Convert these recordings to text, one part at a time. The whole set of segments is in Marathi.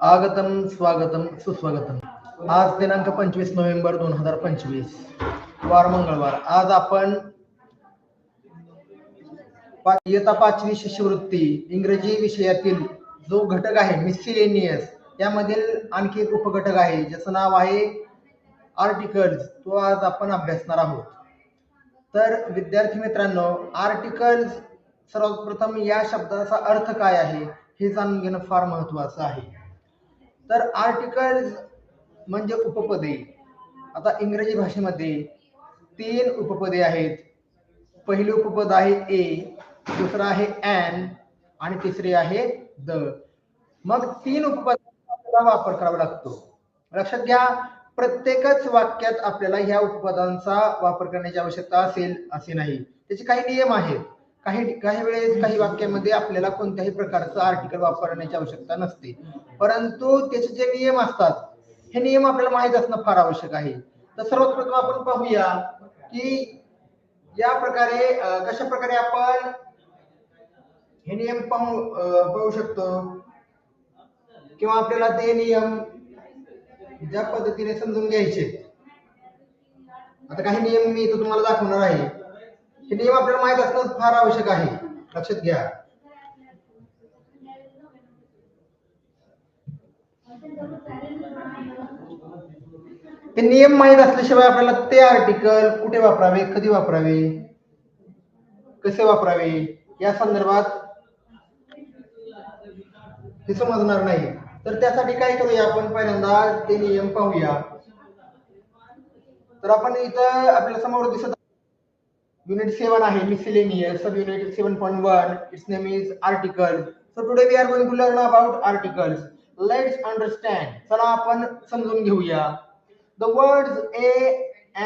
आगतम स्वागतम सुस्वागतम। आज दिनांक 25 नोव्हेंबर 2025 वार मंगळवार। आज आपण इयत्ता 5वी शिष्यवृत्ती इंग्रजी विषयातील जो घटक आहे मिसलेनियस, त्यामधील आणखी एक उपघटक आहे ज्याचं नाव आहे आर्टिकल्स, तो आज आपण अभ्यासणार आहोत। तर विद्यार्थी मित्रांनो, आर्टिकल्स सर्वात प्रथम या शब्दाचा अर्थ काय आहे हे जाणून घेणं फार महत्वाचं आहे। तर आर्टिकल्स म्हणजे उपपदे। आता इंग्रजी भाषेमध्ये 3 उपपदे आहेत। पहिली उपपद आहे ए, दुसरा आहे एन आणि तिसरी आहे द। मग 3 उपपदांचा वापर करावा लागतो। लक्षात घ्या, प्रत्येकच वाक्यात आपल्याला ह्या उपपदांचा वापर करण्याची आवश्यकता असेल असे नाही, त्याचे काही नियम आहेत। काही वेळेस काही वाक्यामध्ये आपल्याला कोणत्याही प्रकारचं आर्टिकल वापरण्याची आवश्यकता नसते, परंतु त्याचे जे नियम असतात हे नियम आपल्याला माहित असणं फार आवश्यक आहे। तर सर्वात प्रथम आपण पाहूया की या प्रकारे कशा प्रकारे आपण हे नियम पाहू शकतो किंवा आपल्याला ते नियम ज्या पद्धतीने समजून घ्यायचे। आता काही नियम मी तुम्हाला दाखवणार आहे, हे नियम आपल्याला माहित असणं फार आवश्यक आहे। लक्षात घ्या, ते नियम माहित असल्याशिवाय आपल्याला ते आर्टिकल कुठे वापरावे, कधी वापरावे, कसे वापरावे या संदर्भात हे समजणार नाही। तर त्यासाठी काय करूया, आपण पहिल्यांदा ते नियम पाहूया। तर आपण इथं आपल्या समोर दिसत Unit 7 आहे miscellaneous, sub unit 7.1, its name is articles. So today we are going to learn about articles. Let's understand. चला आपण समजून घेऊया। The words a,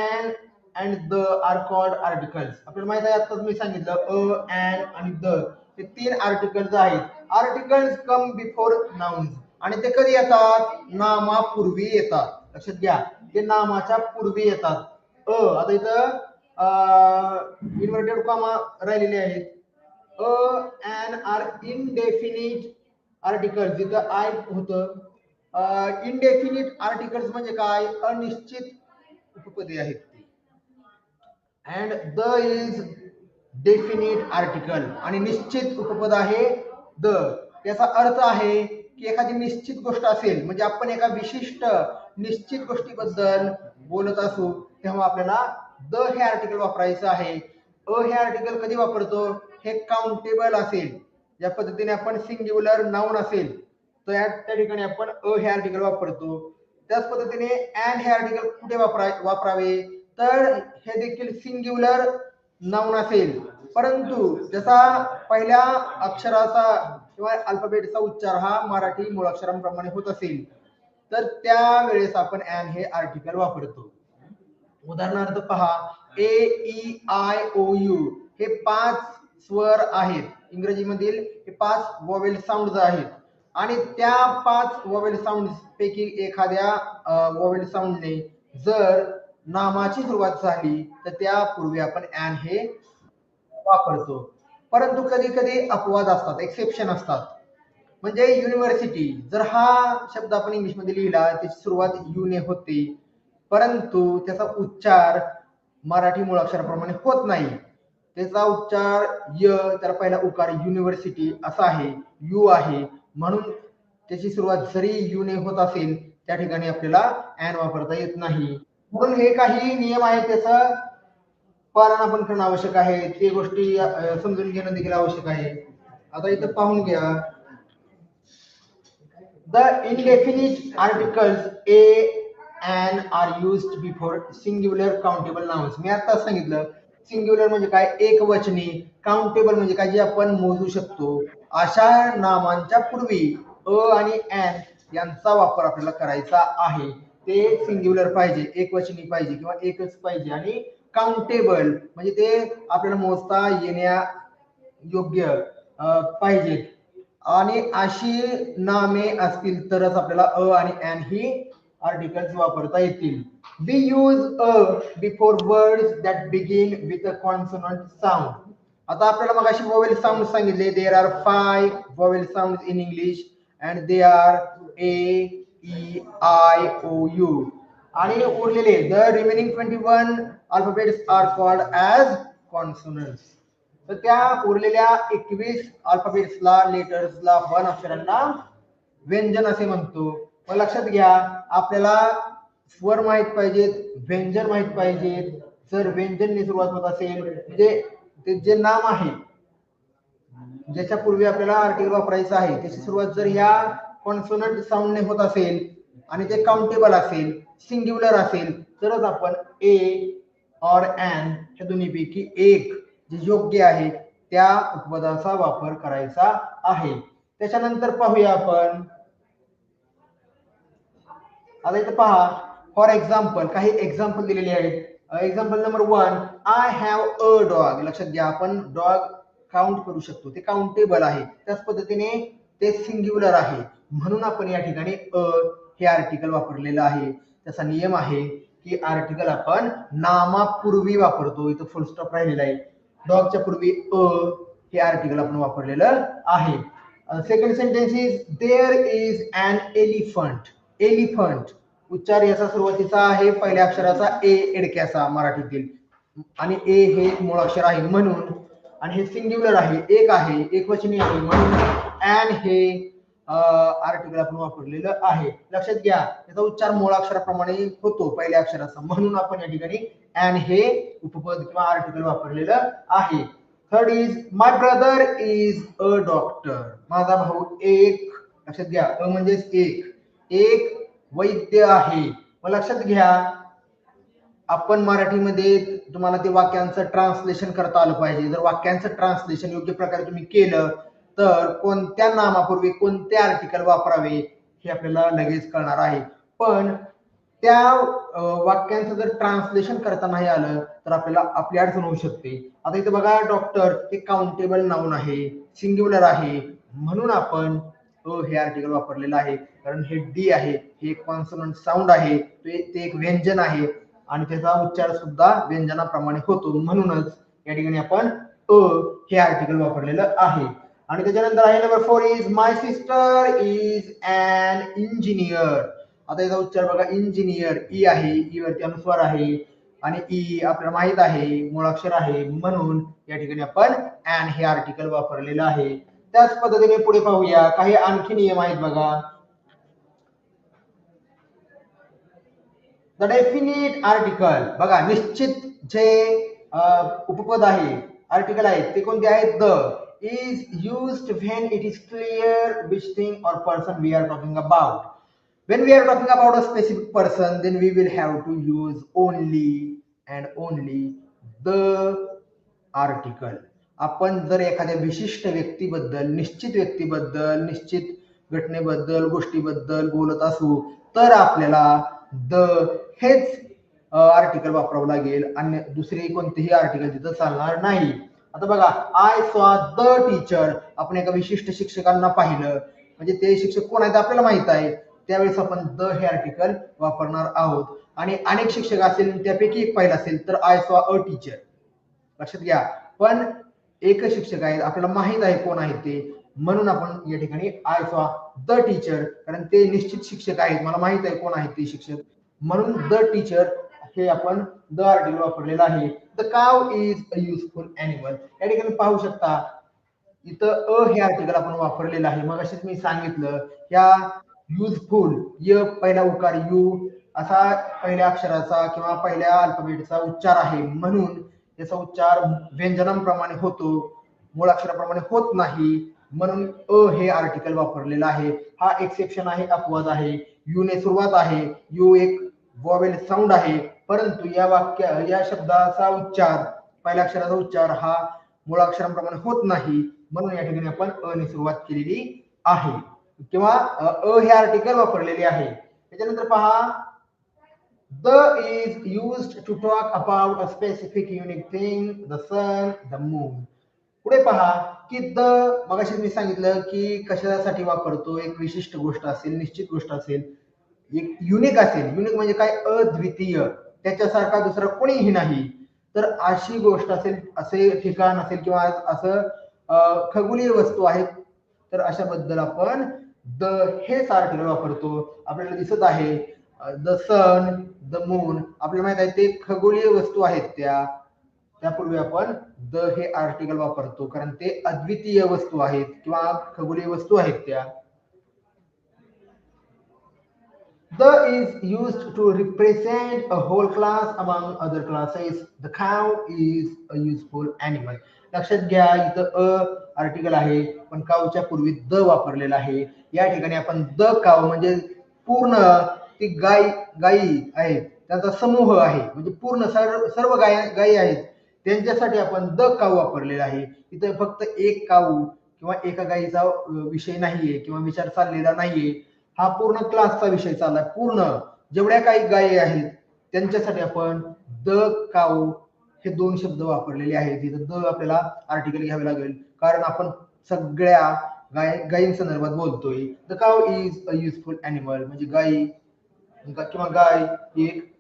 an and the are called articles. आपल्याला माहित आहे, आताच मी सांगितलं a, an आणि the हे 3 आर्टिकल्स आहेत। आर्टिकल्स कम बिफोर नाउन्स आणि ते कधी येतात, नामापूर्वी येतात। लक्षात घ्या, ते नामाच्या पूर्वी येतात। आता इथं इन्व्हर्टेड कॉमा राहिलेले आहेत। an are indefinite articles, जिथं आय होतं। इनडेफिनिट आर्टिकल्स म्हणजे काय, अनिश्चित उपपदे आहेत ती। and the is definite article आणि निश्चित उपपद आहे द। याचा अर्थ आहे की एखादी निश्चित गोष्ट असेल, म्हणजे आपण एका विशिष्ट निश्चित गोष्टीबद्दल बोलत असू तेव्हा आपल्याला द हे आर्टिकल वापरायचं आहे। हे आर्टिकल कधी वापरतो, हे काउंटेबल असेल, या पद्धतीने आपण सिंग्युलर नाउन असेल तर त्या ठिकाणी आपण हे आर्टिकल वापरतो। त्याच पद्धतीने एन हे आर्टिकल कुठे वापरावे, तर हे देखील सिंग्युलर नाउन असेल, परंतु जसा पहिल्या अक्षराचा किंवा अल्फाबेटचा उच्चार हा मराठी मुळाक्षरांप्रमाणे होत असेल तर त्यावेळेस आपण एन हे आर्टिकल वापरतो। उदाहरणार्थ पहा, ए, ई, आय, ओ, यू हे 5 स्वर आहेत। इंग्रजीमधील हे 5 वॉवेल साऊंड्स आहेत आणि त्या 5 वॉवेल साऊंड्स पैकी एखाद्या वॉवेल साऊंडने जर नामाची सुरुवात झाली तर त्यापूर्वी आपण एन हे वापरतो। परंतु कधी कधी अपवाद असतात, एक्सेप्शन असतात। म्हणजे युनिव्हर्सिटी, जर हा शब्द आपण इंग्लिश मध्ये लिहिला त्याची सुरुवात यू ने होते, परंतु त्याचा उच्चार मराठी मुळाक्षराप्रमाणे होत नाही। त्याचा उच्चार य, त्याला पहिला उकार युनिव्हर्सिटी असा आहे, यू आहे, म्हणून त्याची सुरुवात जरी यू ने होत असेल त्या ठिकाणी आपल्याला एन वापरता येत नाही। म्हणून हे काही नियम आहेत, त्याचं पालन आपण करणं आवश्यक आहे, ते गोष्टी समजून घेणं देखील आवश्यक आहे। आता इथं पाहून घ्या, the indefinite articles a, an are used before singular countable nouns. मी आता सांगितलं सिंग्युलर म्हणजे काय, एक वचनी, काउंटेबल म्हणजे काय, जे आपण मोजू शकतो, अशा नामांच्या पूर्वी आणि एन यांचा वापर आपल्याला करायचा आहे। ते सिंग्युलर पाहिजे, एक वचनी पाहिजे किंवा एकच पाहिजे, आणि काउंटेबल म्हणजे ते आपल्याला मोजता येण्या योग्य पाहिजेत, आणि अशी नामे असतील तरच आपल्याला आणि एन ही आर्टिकल्स वापरता येतील। We use a before words that begin with a consonant sound. आता आपल्याला मगाशी वोवेल साऊंड सांगितले. There are 5 vowel sound in English and they are A E I O U. आणि उरलेले the remaining 21 alphabets are called as consonants. तर त्या उरलेल्या 21 अल्फाबेट्सला, लेटर्सला, वन अक्षरांना व्यंजन असे म्हणतो. मग लक्षात घ्या, आपल्याला स्वर माहित पाहिजेत, व्यंजन माहित पाहिजेत. जर व्यंजनने सुरुवात होत असेल म्हणजे ते जे नाम आहे ज्याच्या पूर्वी आपल्याला आर्टिकल वापरायचं आहे त्याची सुरुवात जर ह्या कॉन्सोनंट साऊंडने होत असेल आणि ते काउंटेबल असेल, सिंग्युलर असेल, तरच आपण ए और एन ह्या दोन्हीपैकी एक जे योग्य आहे त्या उपपदाचा वापर करायचा आहे. त्याच्यानंतर पाहूया आपण. आता इथं पहा, फॉर एक्झाम्पल काही एक्झाम्पल दिलेले आहेत. Example number 1, I have a dog. लक्षात घ्या, आपण डॉग काउंट करू शकतो, ते काउंटेबल आहे. त्याच पद्धतीने ते सिंग्युलर आहे म्हणून आपण या ठिकाणी अ हे आर्टिकल वापरलेलं आहे. त्याचा नियम आहे की आर्टिकल आपण नामापूर्वी वापरतो. इथं फुल स्टॉप राहिलेला आहे. डॉगच्या पूर्वी अ हे आर्टिकल आपण वापरलेलं आहे. Second sentence is there is an elephant. Elephant उच्चार याचा सुरुवातीचा आहे पहिल्या अक्षराचा ए एडक्याचा मराठीतील, आणि ए हे मूळ अक्षर आहे म्हणून, आणि हे सिंग्युलर आहे, एक आहे, एकवचनी आहे म्हणून अँड हे आर्टिकल आपण वापरलेलं आहे. लक्षात घ्या, त्याचा उच्चार मूळ अक्षराप्रमाणे होतो पहिल्या अक्षराचा म्हणून आपण या ठिकाणी अँड हे उपपद किंवा आर्टिकल वापरलेलं आहे. Third is my brother is a doctor. माझा भाऊ एक, लक्षात घ्या, अ म्हणजेच एक वैद्य आहे. मग लक्षात घ्या, आपण मराठीमध्ये तुम्हाला ते वाक्यांचं ट्रान्सलेशन करता आलं पाहिजे. जर वाक्यांचं ट्रान्सलेशन योग्य प्रकारे तुम्ही केलं तर कोणत्या नामापूर्वी कोणते आर्टिकल वापरावे हे आपल्याला लगेच कळणार आहे. पण त्या वाक्यांचं जर ट्रान्सलेशन करता नाही आलं तर आपल्याला आपली अडचण होऊ शकते. आता इथे बघा, डॉक्टर हे काउंटेबल नाउन आहे, सिंग्युलर आहे म्हणून आपण हे आर्टिकल वापरलेलं आहे. कारण हे डी आहे, हे कॉन्सोनंट साऊंड आहे, ते एक व्यंजन आहे आणि त्याचा उच्चार सुद्धा व्यंजनाप्रमाणे होतो म्हणूनच या ठिकाणी आपण हे आर्टिकल वापरलेलं आहे. आणि त्याच्यानंतर आहे number 4 is my sister is an engineer. आता याचा उच्चार बघा, इंजिनियर ई आहे, ई वरती अनुस्वार आहे आणि ई आपल्याला माहित आहे मूळाक्षर आहे म्हणून या ठिकाणी आपण अन हे आर्टिकल वापरलेलं आहे. त्याच पद्धतीने पुढे पाहूया, काही आणखी नियम आहेत बघा. द डेफिनिट आर्टिकल, बघा निश्चित जे उपपद आहे, आर्टिकल आहे ते कोणते आहेत? The is used when it is clear which thing or person we are talking about. When we are talking about a specific person, then we will have to use only and only the article. आपण जर एखाद्या विशिष्ट व्यक्तीबद्दल, निश्चित व्यक्तीबद्दल, निश्चित घटनेबद्दल, गोष्टीबद्दल बोलत असू तर आपल्याला द हेच आर्टिकल वापरावं लागेल, अन्य दुसरे कोणतेही आर्टिकल तिथं चालणार नाही. आता बघा, आय सॉ द टीचर. आपण एका विशिष्ट शिक्षकांना पाहिलं म्हणजे ते शिक्षक कोण आहेत आपल्याला माहित आहे, त्यावेळेस आपण द हे आर्टिकल वापरणार आहोत. आणि अनेक शिक्षक असेल त्यापैकी एक पाहिलं असेल तर आय सॉ अ टीचर. लक्षात घ्या, पण एक शिक्षक आहेत आपल्याला माहित आहे कोण आहेत ते म्हणून आपण या ठिकाणी आय सॉ द टीचर, कारण ते निश्चित शिक्षक आहेत, मला माहित आहे कोण आहेत ते शिक्षक म्हणून द टीचर हे आपण द आर्टिकल वापरलेलं आहे. The cow is a useful animal. या ठिकाणी पाहू शकता इथं अ हे आर्टिकल आपण वापरलेलं आहे. मग अशीच मी सांगितलं, या युजफुल य पहिला उकार यू असा पहिल्या अक्षराचा किंवा पहिल्या अल्फाबेटचा उच्चार आहे म्हणून त्याचा उच्चार व्यंजनांप्रमाणे होतो, मूळ अक्षराप्रमाणे होत नाही म्हणून अ हे आर्टिकल वापरलेलं आहे. हा एक्सेप्शन आहे, अपवाद आहे. यू ने सुरुवात आहे, यू एक वॉवेल साऊंड आहे, परंतु या शब्दाचा उच्चार, पहिल्या अक्षराचा उच्चार हा मूळाक्षरांप्रमाणे होत नाही म्हणून या ठिकाणी आपण अ ने सुरुवात केलेली आहे किंवा अ हे आर्टिकल वापरलेले आहे. त्याच्यानंतर पहा, the is used to talk about a specific unique thing, the sun, the moon. पुढे पहा की द, मगाशी मी सांगितलं की कशासाठी वापरतो, एक विशिष्ट गोष्ट असेल, निश्चित गोष्ट असेल, एक युनिक असेल. युनिक म्हणजे काय? अद्वितीय, त्याच्यासारखा दुसरा कोणीही नाही. तर अशी गोष्ट असेल, असे ठिकाण असेल किंवा असं खगोलीय वस्तू आहेत, तर अशाबद्दल आपण द हेच आर्टिकल वापरतो. आपल्याला दिसत आहे द सन, द मून, आपल्याला माहित आहे ते खगोलीय वस्तू आहेत. त्यापूर्वी आपण द हे आर्टिकल वापरतो कारण ते अद्वितीय वस्तू आहेत किंवा खगोलीय वस्तू आहेत त्या. The is used to represent a whole class among other classes. The cow is a useful animal. लक्षात घ्या, इथं अ आर्टिकल आहे पण कावच्या पूर्वी द वापरलेला आहे. या ठिकाणी आपण द काव म्हणजे पूर्ण ती गायी आहेत त्यांचा समूह आहे, म्हणजे पूर्ण सर्व गायी आहेत त्यांच्यासाठी आपण द काव वापरलेला आहे. इथं फक्त एक काऊ किंवा एका गायीचा विषय नाहीये किंवा विचार चाललेला नाहीये, हा पूर्ण क्लासचा विषय चाललाय. पूर्ण जेवढ्या काही गायी आहेत त्यांच्यासाठी आपण द काऊ हे दोन शब्द वापरलेले आहेत. इथं द आपल्याला आर्टिकल घ्यावे लागेल कारण आपण सगळ्या गायींसंदर्भात बोलतोय. The cow is a useful animal म्हणजे गायी किंवा गाय ही एक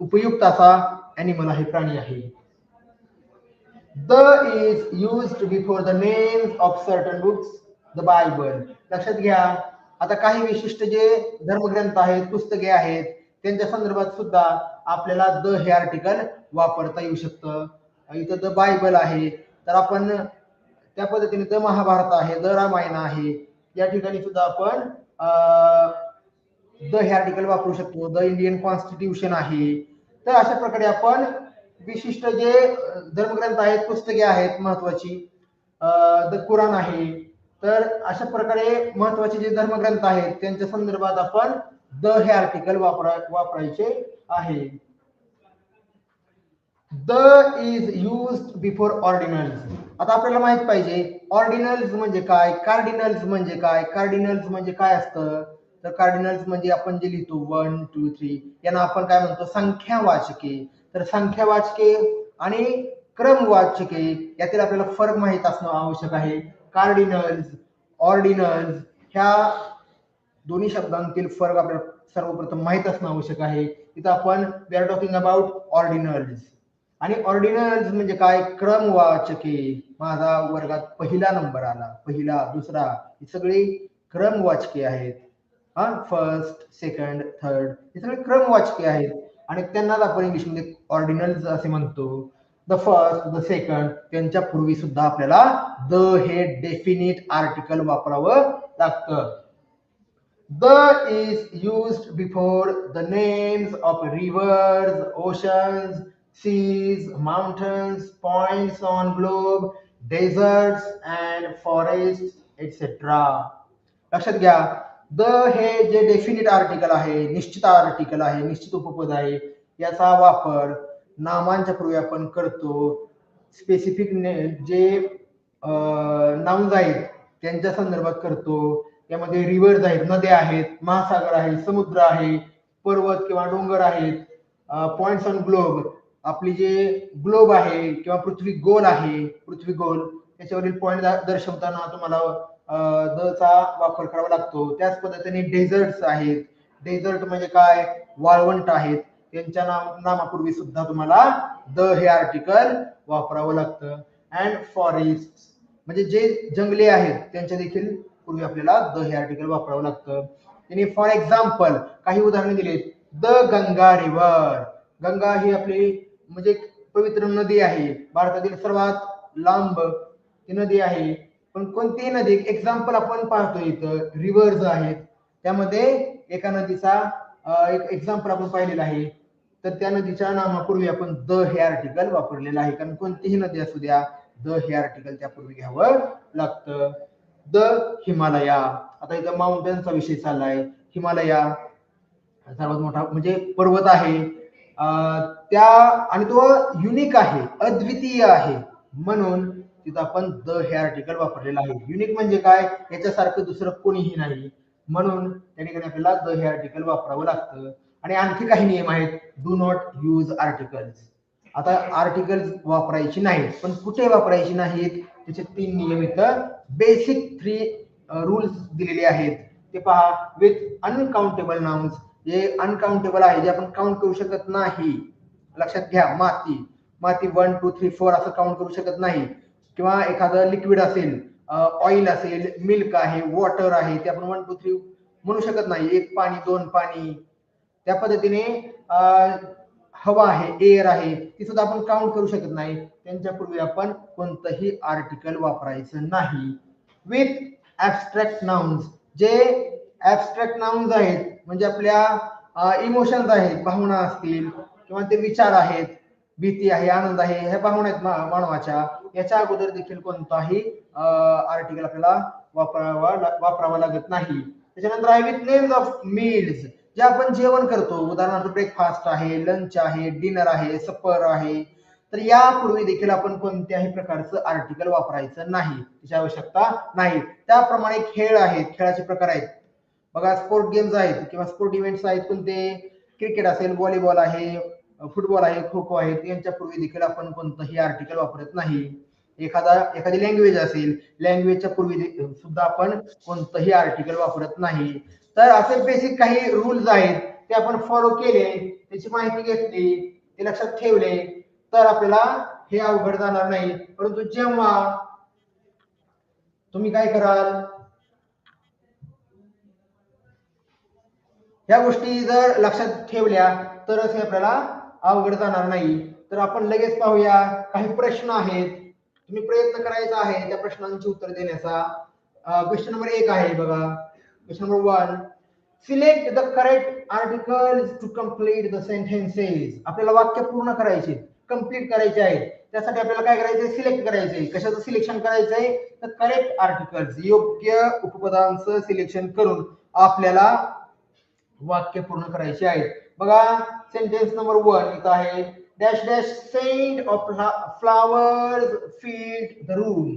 उपयुक्त असा ॲनिमल आहे, प्राणी आहे. The is used before the names of certain books, the Bible. लक्षात घ्या, आता काही विशिष्ट जे धर्मग्रंथ आहेत, पुस्तके आहेत, त्यांच्या संदर्भात सुद्धा आपल्याला द हे आर्टिकल वापरता येऊ शकतं. इथं द बायबल आहे तर आपण त्या पद्धतीने द महाभारत आहे, द रामायण आहे, या ठिकाणी सुद्धा आपण द हे आर्टिकल वापरू शकतो. द इंडियन कॉन्स्टिट्यूशन आहे. तर अशा प्रकारे आपण विशिष्ट जे धर्मग्रंथ आहेत, पुस्तके आहेत महत्वाची, द कुराण आहे, तर अशा प्रकारे महत्वाचे जे धर्मग्रंथ आहेत त्यांच्या संदर्भात आपण द हे आर्टिकल वापरायचे आहे. The is used before ordinals. आता आपल्याला माहित पाहिजे ऑर्डिनल्स म्हणजे काय, कार्डिनल्स म्हणजे काय. कार्डिनल्स म्हणजे काय असतं, तर कार्डिनल्स म्हणजे आपण जे लिहितो 1 2 3 यांना आपण काय म्हणतो, संख्यावाचके. तर संख्यावाचके आणि क्रमवाचके यातील आपल्याला फरक माहित असणं आवश्यक आहे. कार्डिनल्स, ऑर्डिनल्स ह्या दोन्ही शब्दांतील फरक आपल्याला सर्वप्रथम माहित असणं आवश्यक आहे. इथं आपण we are talking about ordinals. आणि ऑर्डिनल्स म्हणजे काय, क्रमवाचके. माझा वर्गात पहिला नंबर आला, पहिला, दुसरा, ही सगळी क्रमवाचके आहेत. फर्स्ट, सेकंड, थर्ड हे सगळे क्रमवाचके आहेत आणि त्यांनाच आपण इंग्लिशमध्ये ऑर्डिनल्स असे म्हणतो. द फर्स्ट, द सेकंड त्यांच्या पूर्वी सुद्धा आपल्याला द हे डेफिनिट आर्टिकल वापरावं लागतं. The is used before the names of rivers, oceans, seas, mountains, points on globe, deserts and forests, etc. लक्षात घ्या, द हे जे डेफिनिट आर्टिकल आहे, निश्चित आर्टिकल आहे, निश्चित उपपद आहे, याचा वापर नामांच्या पूर्वी आपण करतो. स्पेसिफिक जे नाउन्स आहेत त्यांच्या संदर्भात करतो. यामध्ये रिव्हर्स आहेत, नद्या आहेत, महासागर आहे, समुद्र आहे, पर्वत किंवा डोंगर आहेत, पॉइंट्स ऑन ग्लोब, आपली जे ग्लोब आहे किंवा पृथ्वी गोल आहे, पृथ्वी गोल त्याच्यावरील पॉइंट दर्शवताना तुम्हाला द चा वापर करावा लागतो. त्याच पद्धतीने डेझर्ट्स आहेत. डेझर्ट म्हणजे काय, वाळवंट आहेत, त्यांच्या नामापूर्वी सुद्धा तुम्हाला द हे आर्टिकल वापरावं लागतं. अँड फॉरेस्ट म्हणजे जे जंगले आहेत त्यांच्या देखील पूर्वी आपल्याला द हे आर्टिकल वापरावं लागतं. त्यांनी फॉर एक्झाम्पल काही उदाहरणे दिलीत. द गंगा रिव्हर, गंगा ही आपली म्हणजे पवित्र नदी आहे, भारतातील सर्वात लांब ती नदी आहे. पण कोणतीही नदी, एक्झाम्पल आपण पाहतो इथं रिव्हर्स आहेत, त्यामध्ये एका नदीचा एक एक्झाम्पल आपण पाहिलेला आहे. तर त्या नदीच्या नामापूर्वी आपण द हे आर्टिकल वापरलेलं आहे, कारण कोणतीही नदी असू द्या द हे आर्टिकल त्यापूर्वी घ्यावं लागतं. द हिमालया, आता इथं माउंटनचा विषय चाललाय. हिमालया सर्वात मोठा म्हणजे पर्वत आहे, त्या आणि तो युनिक आहे, अद्वितीय आहे, म्हणून तिथं आपण द हे आर्टिकल वापरलेलं आहे. युनिक म्हणजे काय, याच्यासारखं दुसरं कोणीही नाही, म्हणून त्या ठिकाणी आपल्याला द हे आर्टिकल वापरावं लागतं. आणि आणखी काही नियम आहेत. Do not use articles. आता आर्टिकल्स वापरायची नाहीत, पण कुठे वापरायची नाहीत त्याचे 3 नियम इथं बेसिक 3 रूल्स दिलेले आहेत. ते पहा. विथ अनकाउंटेबल नाउन्स, जे अनकाउंटेबल आहे, जे आपण काउंट करू शकत नाही, लक्षात घ्या, माती माती 1 2 3 4 असं काउंट करू शकत नाही. किंवा एखादं लिक्विड असेल, ऑइल असेल, मिल्क आहे, वॉटर आहे, ते आपण 1 2 3 म्हणू शकत नाही. एक पाणी, दोन पाणी, त्या पद्धतीने हवा आहे, एअर आहे, ती सुद्धा आपण काउंट करू शकत नाही. त्यांच्यापूर्वी आपण कोणतंही आर्टिकल वापरायचं नाही. विथ ऍबस्ट्रॅक्ट नाउन्स, जे ऍबस्ट्रॅक्ट नाउन्स आहेत म्हणजे आपल्या इमोशन्स आहेत, भावना असतील किंवा ते विचार आहेत, भीती आहे, आनंद आहे, ह्या भावना आहेत मानवाच्या, याच्या अगोदर देखील कोणताही आर्टिकल आपल्याला वापरावा लागत नाही. त्याच्यानंतर आहे विथ नेम्स ऑफ मील्स, जे आपण जेवण करतो, उदाहरणार्थ ब्रेकफास्ट आहे, लंच आहे, डिनर आहे, सपर आहे, तर यापूर्वी देखील आपण कोणत्याही प्रकारचं आर्टिकल वापरायचं नाही, त्याची आवश्यकता नाही. त्याप्रमाणे खेळ आहेत, खेळाचे प्रकार आहेत बघा, स्पोर्ट गेम्स आहेत किंवा स्पोर्ट इव्हेंट्स आहेत, कोणते क्रिकेट असेल, व्हॉलीबॉल आहे, फुटबॉल आहे, खो खो आहे, यांच्यापूर्वी देखील आपण कोणतंही आर्टिकल वापरत नाही. एखादी लँग्वेज असेल, लँग्वेजच्या पूर्वी सुद्धा आपण कोणतंही आर्टिकल वापरत नाही. तर असे बेसिक काही रूल्स आहेत, ते आपण फॉलो केले, त्याची माहिती घेतली, ते लक्षात ठेवले, तर आपल्याला हे अवघड जाणार नाही. परंतु जेव्हा तुम्ही काय कराल, ह्या गोष्टी जर लक्षात ठेवल्या तरच हे आपल्याला अवघड जाणार नाही. तर आपण लगेच पाहूया, काही प्रश्न आहेत, तुम्ही प्रयत्न करायचा आहे त्या प्रश्नांची उत्तर देण्याचा. क्वेश्चन नंबर 1 आहे बघा, question number 1, select the correct articles to complete the sentences. आपल्याला वाक्य पूर्ण करायचे, कंप्लीट करायचे आहेत, त्यासाठी आपल्याला काय करायचंय, सिलेक्ट करायचंय. कशाचं सिलेक्शन करायचंय, तर करेक्ट आर्टिकल्स, योग्य उपपदांचं सिलेक्शन करून आपल्याला वाक्य पूर्ण करायचे आहेत. बघा, सेंटेन्स नंबर 1 इथं आहे, dash dash scent of flowers filled the room.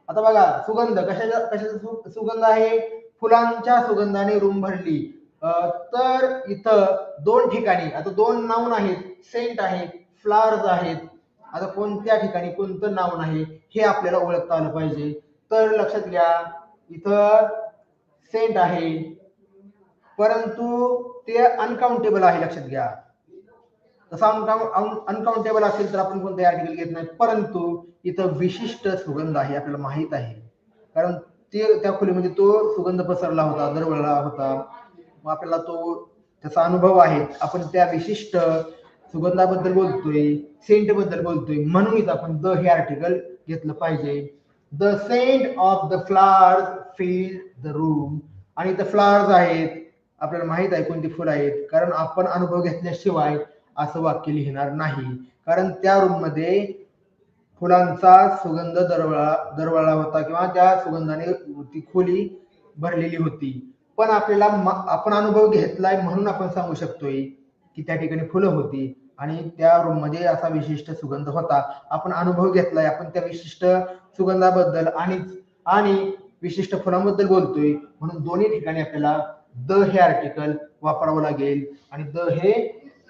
आता बघा, सुगंध, कशाचा सुगंध आहे, फुलांच्या सुगंधाने रूम भरली. तर इथं दोन ठिकाणी, आता दोन नाउन आहेत, सेंट आहे, फ्लावर्स आहेत. आता कोणत्या ठिकाणी कोणतं नाउन आहे हे आपल्याला ओळखता आलं पाहिजे. तर लक्षात घ्या, इथं सेंट आहे, परंतु ते अनकाउंटेबल आहे, लक्षात घ्या. तसं अनकाउंटेबल असेल तर आपण कोणते आर्टिकल घेत नाही, परंतु इथं विशिष्ट सुगंध आहे, आपल्याला माहित आहे, कारण ते त्या खोलीमध्ये तो सुगंध पसरला होता, दरवळला होता, मग आपल्याला तो त्याचा अनुभव आहे. आपण त्या विशिष्ट सुगंधाबद्दल बोलतोय, सेंट बद्दल बोलतोय, म्हणून इथं आपण द हे आर्टिकल घेतलं पाहिजे. The scent of the flowers fill the room, आणि इथं फ्लावर्स आहेत, आपल्याला माहित आहे कोणती फुलं आहेत, कारण आपण अनुभव घेतल्याशिवाय असं वाक्य लिहिणार नाही, कारण त्या रूम मध्ये फुलांचा सुगंध दरवळला होता किंवा त्या सुगंधाने ती खोली भरलेली होती. पण आपल्याला आपण अनुभव घेतलाय म्हणून आपण सांगू शकतोय की त्या ठिकाणी फुलं होती आणि त्या रूम मध्ये असा विशिष्ट सुगंध होता. आपण अनुभव घेतलाय, आपण त्या विशिष्ट सुगंधाबद्दल आणि विशिष्ट फुलांबद्दल बोलतोय, म्हणून दोन्ही ठिकाणी आपल्याला द हे आर्टिकल वापरावं लागेल. आणि द हे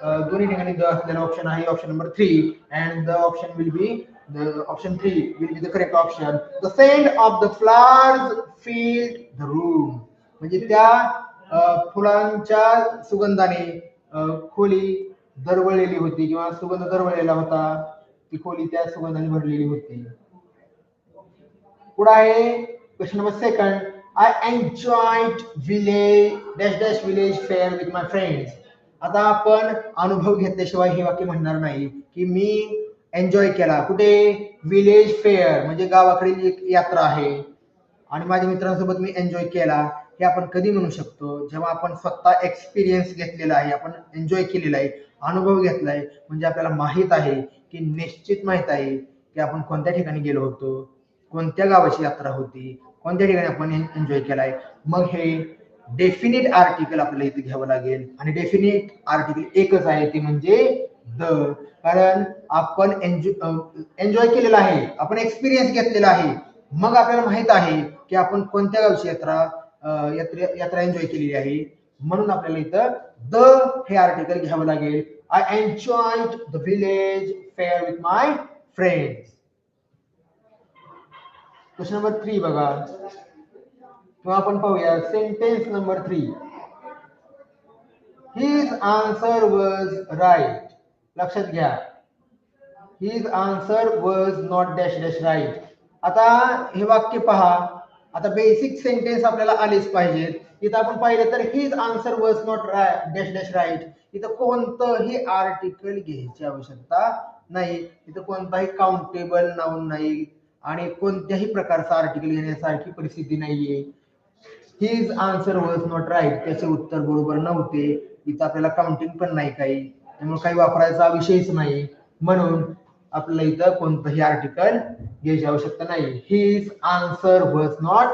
दोन्ही ठिकाणी द असलेला ऑप्शन आहे, option number 3, and the option will be option 3 will be the correct option. The scent of the flowers filled the room, म्हणजे त्या फुलांच्या सुगंधाने खोली दरवळलेली होती किंवा सुगंध दरवळलेला होता, ती खोली त्या सुगंधाने भरलेली होती. पुढे आहे question number 2, I enjoyed village fair with my friends. आता आपण अनुभव घेतल्याशिवाय हे वाक्य म्हणणार नाही की मी एन्जॉय केला, कुठे, विलेज फेअर म्हणजे गावाकडील एक यात्रा आहे आणि माझ्या मित्रांसोबत मी एन्जॉय केला. हे आपण कधी म्हणू शकतो, जेव्हा आपण स्वतः एक्सपिरियन्स घेतलेला आहे, आपण एन्जॉय केलेला आहे, अनुभव घेतलाय, म्हणजे आपल्याला माहित आहे की निश्चित माहित आहे की आपण कोणत्या ठिकाणी गेलो होतो, कोणत्या गावाची यात्रा होती, कोणत्या ठिकाणी आपण एन्जॉय केलाय. मग हे डेफिनेट आर्टिकल आपल्याला इथे घ्यावं लागेल आणि डेफिनेट आर्टिकल एकच आहे, ते म्हणजे द. कारण आपण एन्जॉय केलेला आहे, आपण एक्सपिरियन्स घेतलेला आहे, मग आपल्याला माहित आहे की आपण कोणत्या गावची यात्रा एन्जॉय केलेली आहे, म्हणून आपल्याला इथं द हे आर्टिकल घ्यावं लागेल. I enjoyed the village fair with my friends. Question number 3 बघा, किंवा आपण पाहूया sentence number 3, his answer was right. लक्षात घ्या, his answer was not dash dash right. आता हे वाक्य पहा, आता बेसिक सेंटेन्स आपल्याला आलेच पाहिजेत. इथं आपण पाहिलं तर his answer was not dash dash right. इथं कोणतंही आर्टिकल घ्यायची आवश्यकता नाही, इथं कोणताही काउंटेबल नाउन नाही आणि कोणत्याही प्रकारचा आर्टिकल घेण्यासारखी परिस्थिती नाहीये. His answer was not right, त्याचे उत्तर बरोबर नव्हते. इथं आपल्याला काउंटिंग पण नाही काही, त्यामुळे काही वापरायचा विषयच नाही. म्हणून आपल्याला इथं कोणतंही आर्टिकल घ्यायची आवश्यकता नाही. His answer was not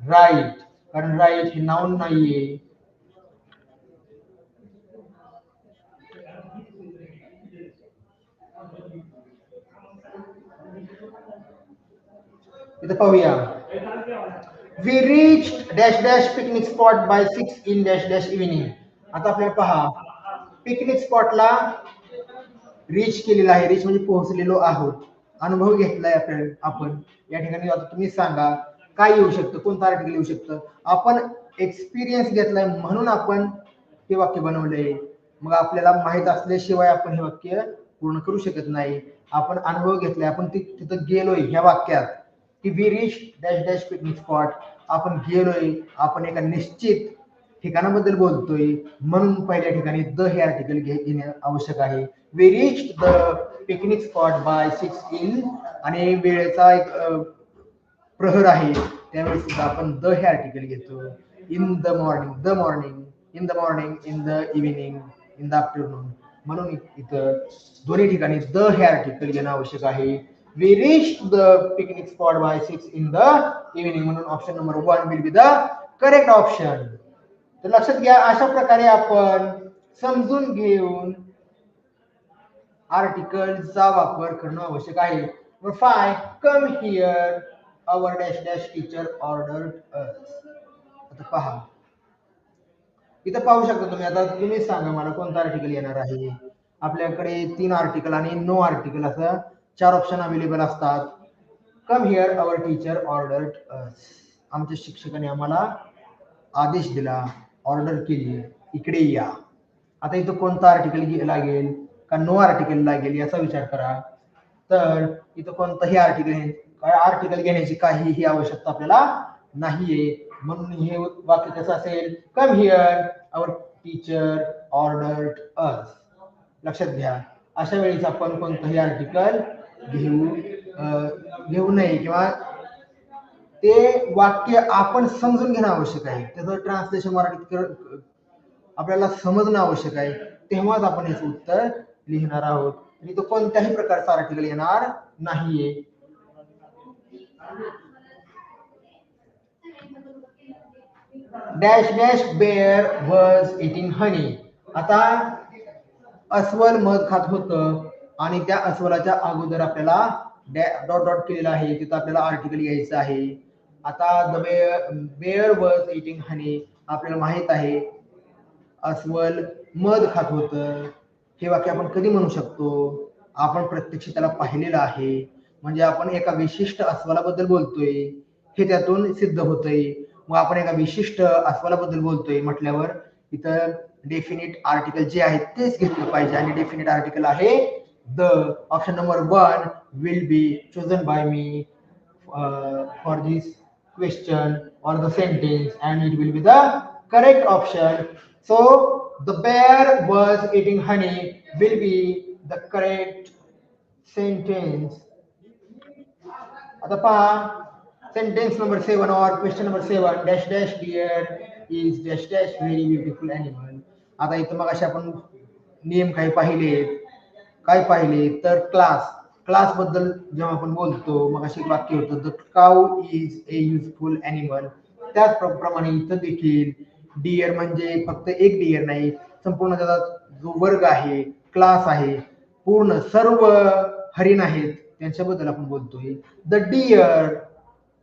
right, कारण राईट हे नाउन नाहीये. इथं पाहूया, we reach dash dash picnic spot by 6 in dash dash evening. आता आपल्याला पहा, पिकनिक स्पॉटला रीच केलेला आहे, रीच म्हणजे पोहोचलेलो आहोत, अनुभव घेतलाय आपण या ठिकाणी. आता तुम्ही सांगा काय येऊ शकतं, कोणतं आर्टिकल येऊ शकतं? आपण एक्सपिरियन्स घेतलाय म्हणून आपण हे वाक्य बनवलंय. मग आपल्याला माहित असल्याशिवाय आपण हे वाक्य पूर्ण करू शकत नाही. आपण अनुभव घेतलाय, आपण तिथं गेलोय. ह्या वाक्यात की we reach dash dash picnic spot, आपण गेलोय, आपण एका निश्चित ठिकाणाबद्दल बोलतोय, म्हणून पहिल्या ठिकाणी द हे आर्टिकल घेणे आवश्यक आहे. We reach the picnic spot by 6 in, आणि वेळेचा एक प्रहर आहे त्यावेळेस सुद्धा आपण द हे आर्टिकल घेतो. In the morning, the morning, in the morning, in the evening, in the afternoon. म्हणून इथं दोन्ही ठिकाणी द हे आर्टिकल घेणं आवश्यक आहे. We reach the picnic spot by 6 in the evening, म्हणून option number 1 will be the correct option. तर लक्षात घ्या, अशा प्रकारे आपण समजून घेऊन आर्टिकलचा वापर करणं आवश्यक आहे. Number 5, come here our dash dash teacher ordered us. आता पहा, इथं पाहू शकता तुम्ही. आता तुम्ही सांगा मला कोणतं आर्टिकल येणार आहे. आपल्याकडे 3 आर्टिकल आणि नो आर्टिकल असं 4 ऑप्शन अवेलेबल असतात. Come here our teacher ordered us, आमच्या शिक्षकाने आम्हाला आदेश दिला, ऑर्डर केली, इकडे या. आता इथं कोणतं आर्टिकल लागेल का नो आर्टिकल लागेल याचा विचार करा. तर इथं कोणतंही आर्टिकल घेण्याची काहीही आवश्यकता आपल्याला नाहीये. म्हणून हे वाक्य कसं असेल, come here our teacher ordered us. लक्षात घ्या, अशा वेळेस आपण कोणतंही आर्टिकल घेऊ नये, किंवा ते वाक्य आपण समजून घेणं आवश्यक आहे. त्याचं ट्रान्सलेशन मराठीत आपल्याला समजणं आवश्यक आहे, तेव्हाच आपण याचं उत्तर लिहिणार आहोत. आणि तो कोणत्याही प्रकारचा आर्टिकल येणार नाहीये. Dash dash bear was eating honey. आता अस्वल मध खात होतं आणि त्या अस्वलाच्या अगोदर आपल्याला डॉट डॉट केलेला आहे, तिथं आपल्याला आर्टिकल घ्यायचं आहे. आता द बेअर वॉज इटिंग हनी, आपल्याला माहित आहे अस्वल मध खात होतं. हे वाक्य आपण कधी म्हणू शकतो? आपण प्रत्यक्ष त्याला पाहिलेलं आहे, म्हणजे आपण एका विशिष्ट अस्वलाबद्दल बोलतोय हे त्यातून सिद्ध होतंय. मग आपण एका विशिष्ट अस्वलाबद्दल बोलतोय म्हटल्यावर इथं डेफिनेट आर्टिकल जे आहे तेच घेतलं पाहिजे, आणि डेफिनेट आर्टिकल आहे the. Option number 1 will be chosen by me for this question or the sentence, and it will be the correct option. So the bear was eating honey will be the correct sentence. आता पहा, sentence number 7 or question number 7, dash dash deer is dash dash very beautiful animal. आता इथं मग अशा आपण नियम काही पाहिले तर क्लास बद्दल जेव्हा आपण बोलतो मग अशी वाक्य होतं, the cow is a useful animal. त्याचप्रमाणे इथं देखील डिअर म्हणजे फक्त एक डिअर नाही, संपूर्ण त्याचा जो वर्ग आहे, क्लास आहे, पूर्ण सर्व हरिण आहेत त्यांच्याबद्दल आपण बोलतोय. द डिअर,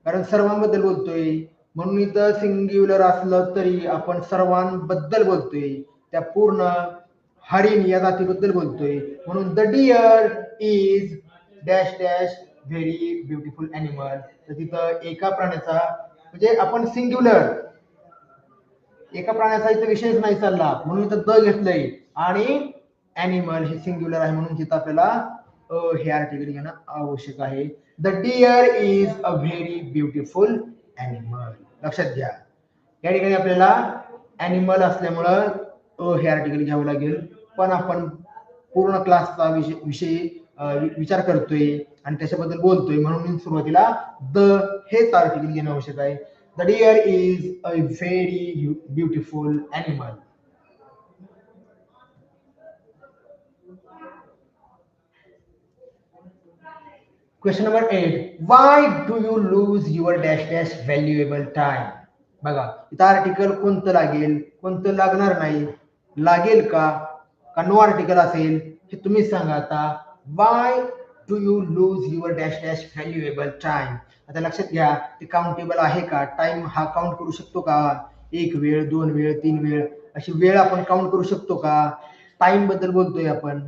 कारण सर्वांबद्दल बोलतोय, म्हणून इथं सिंग्युलर असलं तरी आपण सर्वांबद्दल बोलतोय, त्या पूर्ण हरिण या जातीबद्दल बोलतोय. म्हणून the deer is dash dash very beautiful animal. तर तिथं एका प्राण्याचा म्हणजे आपण सिंग्युलर एका प्राण्याचा इथं विषयच नाही चालला, म्हणून इथं द घेतलंय आणि ॲनिमल हे सिंग्युलर आहे म्हणून तिथं आपल्याला हे आर्टिकल घेणं आवश्यक आहे. The deer is a very beautiful animal. लक्षात घ्या, या ठिकाणी आपल्याला ॲनिमल असल्यामुळं हे आर्टिकल घ्यावं लागेल. पण आपण पूर्ण क्लासचा विषय विचार करतोय आणि त्याच्याबद्दल बोलतोय म्हणून मी सुरुवातीला द हेच आर्टिकल घेणं आवश्यक आहे. The deer is a very beautiful animal. Question number 8. Why do you lose your dash dash valuable time. बघा, इथं आर्टिकल कोणतं लागेल, कोणतं लागणार नाही, लागेल का नो आर्टिकल असेल हे तुम्ही सांगा. आता Y do you lose your dash dash valuable time. आता लक्षात घ्या, ते काउंटेबल आहे का? टाइम हा काउंट करू शकतो का? 1 वेळ, 2 वेळ, 3 वेळ अशी वेळ आपण काउंट करू शकतो का? टाइम बद्दल बोलतोय आपण,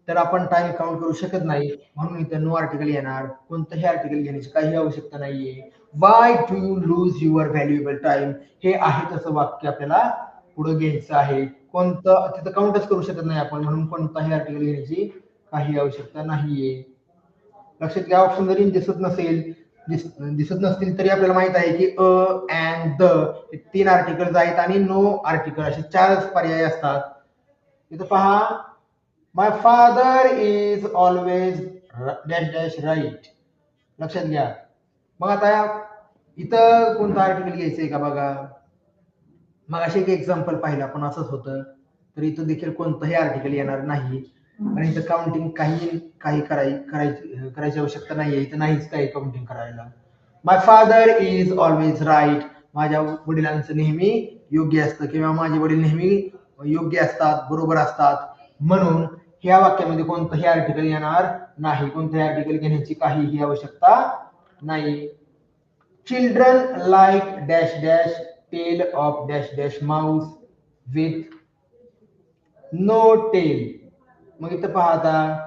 तर आपण टाइम काउंट करू शकत नाही म्हणून इथं नो आर्टिकल येणार. कोणतंही आर्टिकल घेण्याची काही आवश्यकता नाहीये. Y do you lose your valuable time हे आहे तसं वाक्य आपल्याला पुढे घ्यायचं आहे. कोणतं तिथं काउंटच करू शकत नाही आपण म्हणून कोणताही आर्टिकल घेण्याची काही आवश्यकता नाहीये. लक्षात घ्या, ऑप्शन जरी दिसत नसतील तरी आपल्याला माहित आहे की अ अँड द हे 3 आर्टिकल्स आहेत आणि नो आर्टिकल असे 4च पर्याय असतात. इथं पहा, my father is always dash dash right. लक्षात घ्या. मग आता इथं कोणतं आर्टिकल घ्यायचंय का बघा. मग असे एक एक्झाम्पल पाहिलं आपण, असंच होतं. तर इथं देखील कोणतंही आर्टिकल येणार नाही आणि इथं काउंटिंग काही करायची आवश्यकता नाहीये. इथं नाहीच काही काउंटिंग करायला. माय फादर इज ऑलवेज राईट. माझ्या वडिलांचं नेहमी योग्य असतं किंवा माझे वडील नेहमी योग्य असतात, बरोबर असतात. म्हणून ह्या वाक्यामध्ये कोणतंही आर्टिकल येणार नाही. कोणतंही आर्टिकल घेण्याची काहीही आवश्यकता नाही. Children like dash dash tail of dash dash mouse with no tail. मग इथं पहा, आता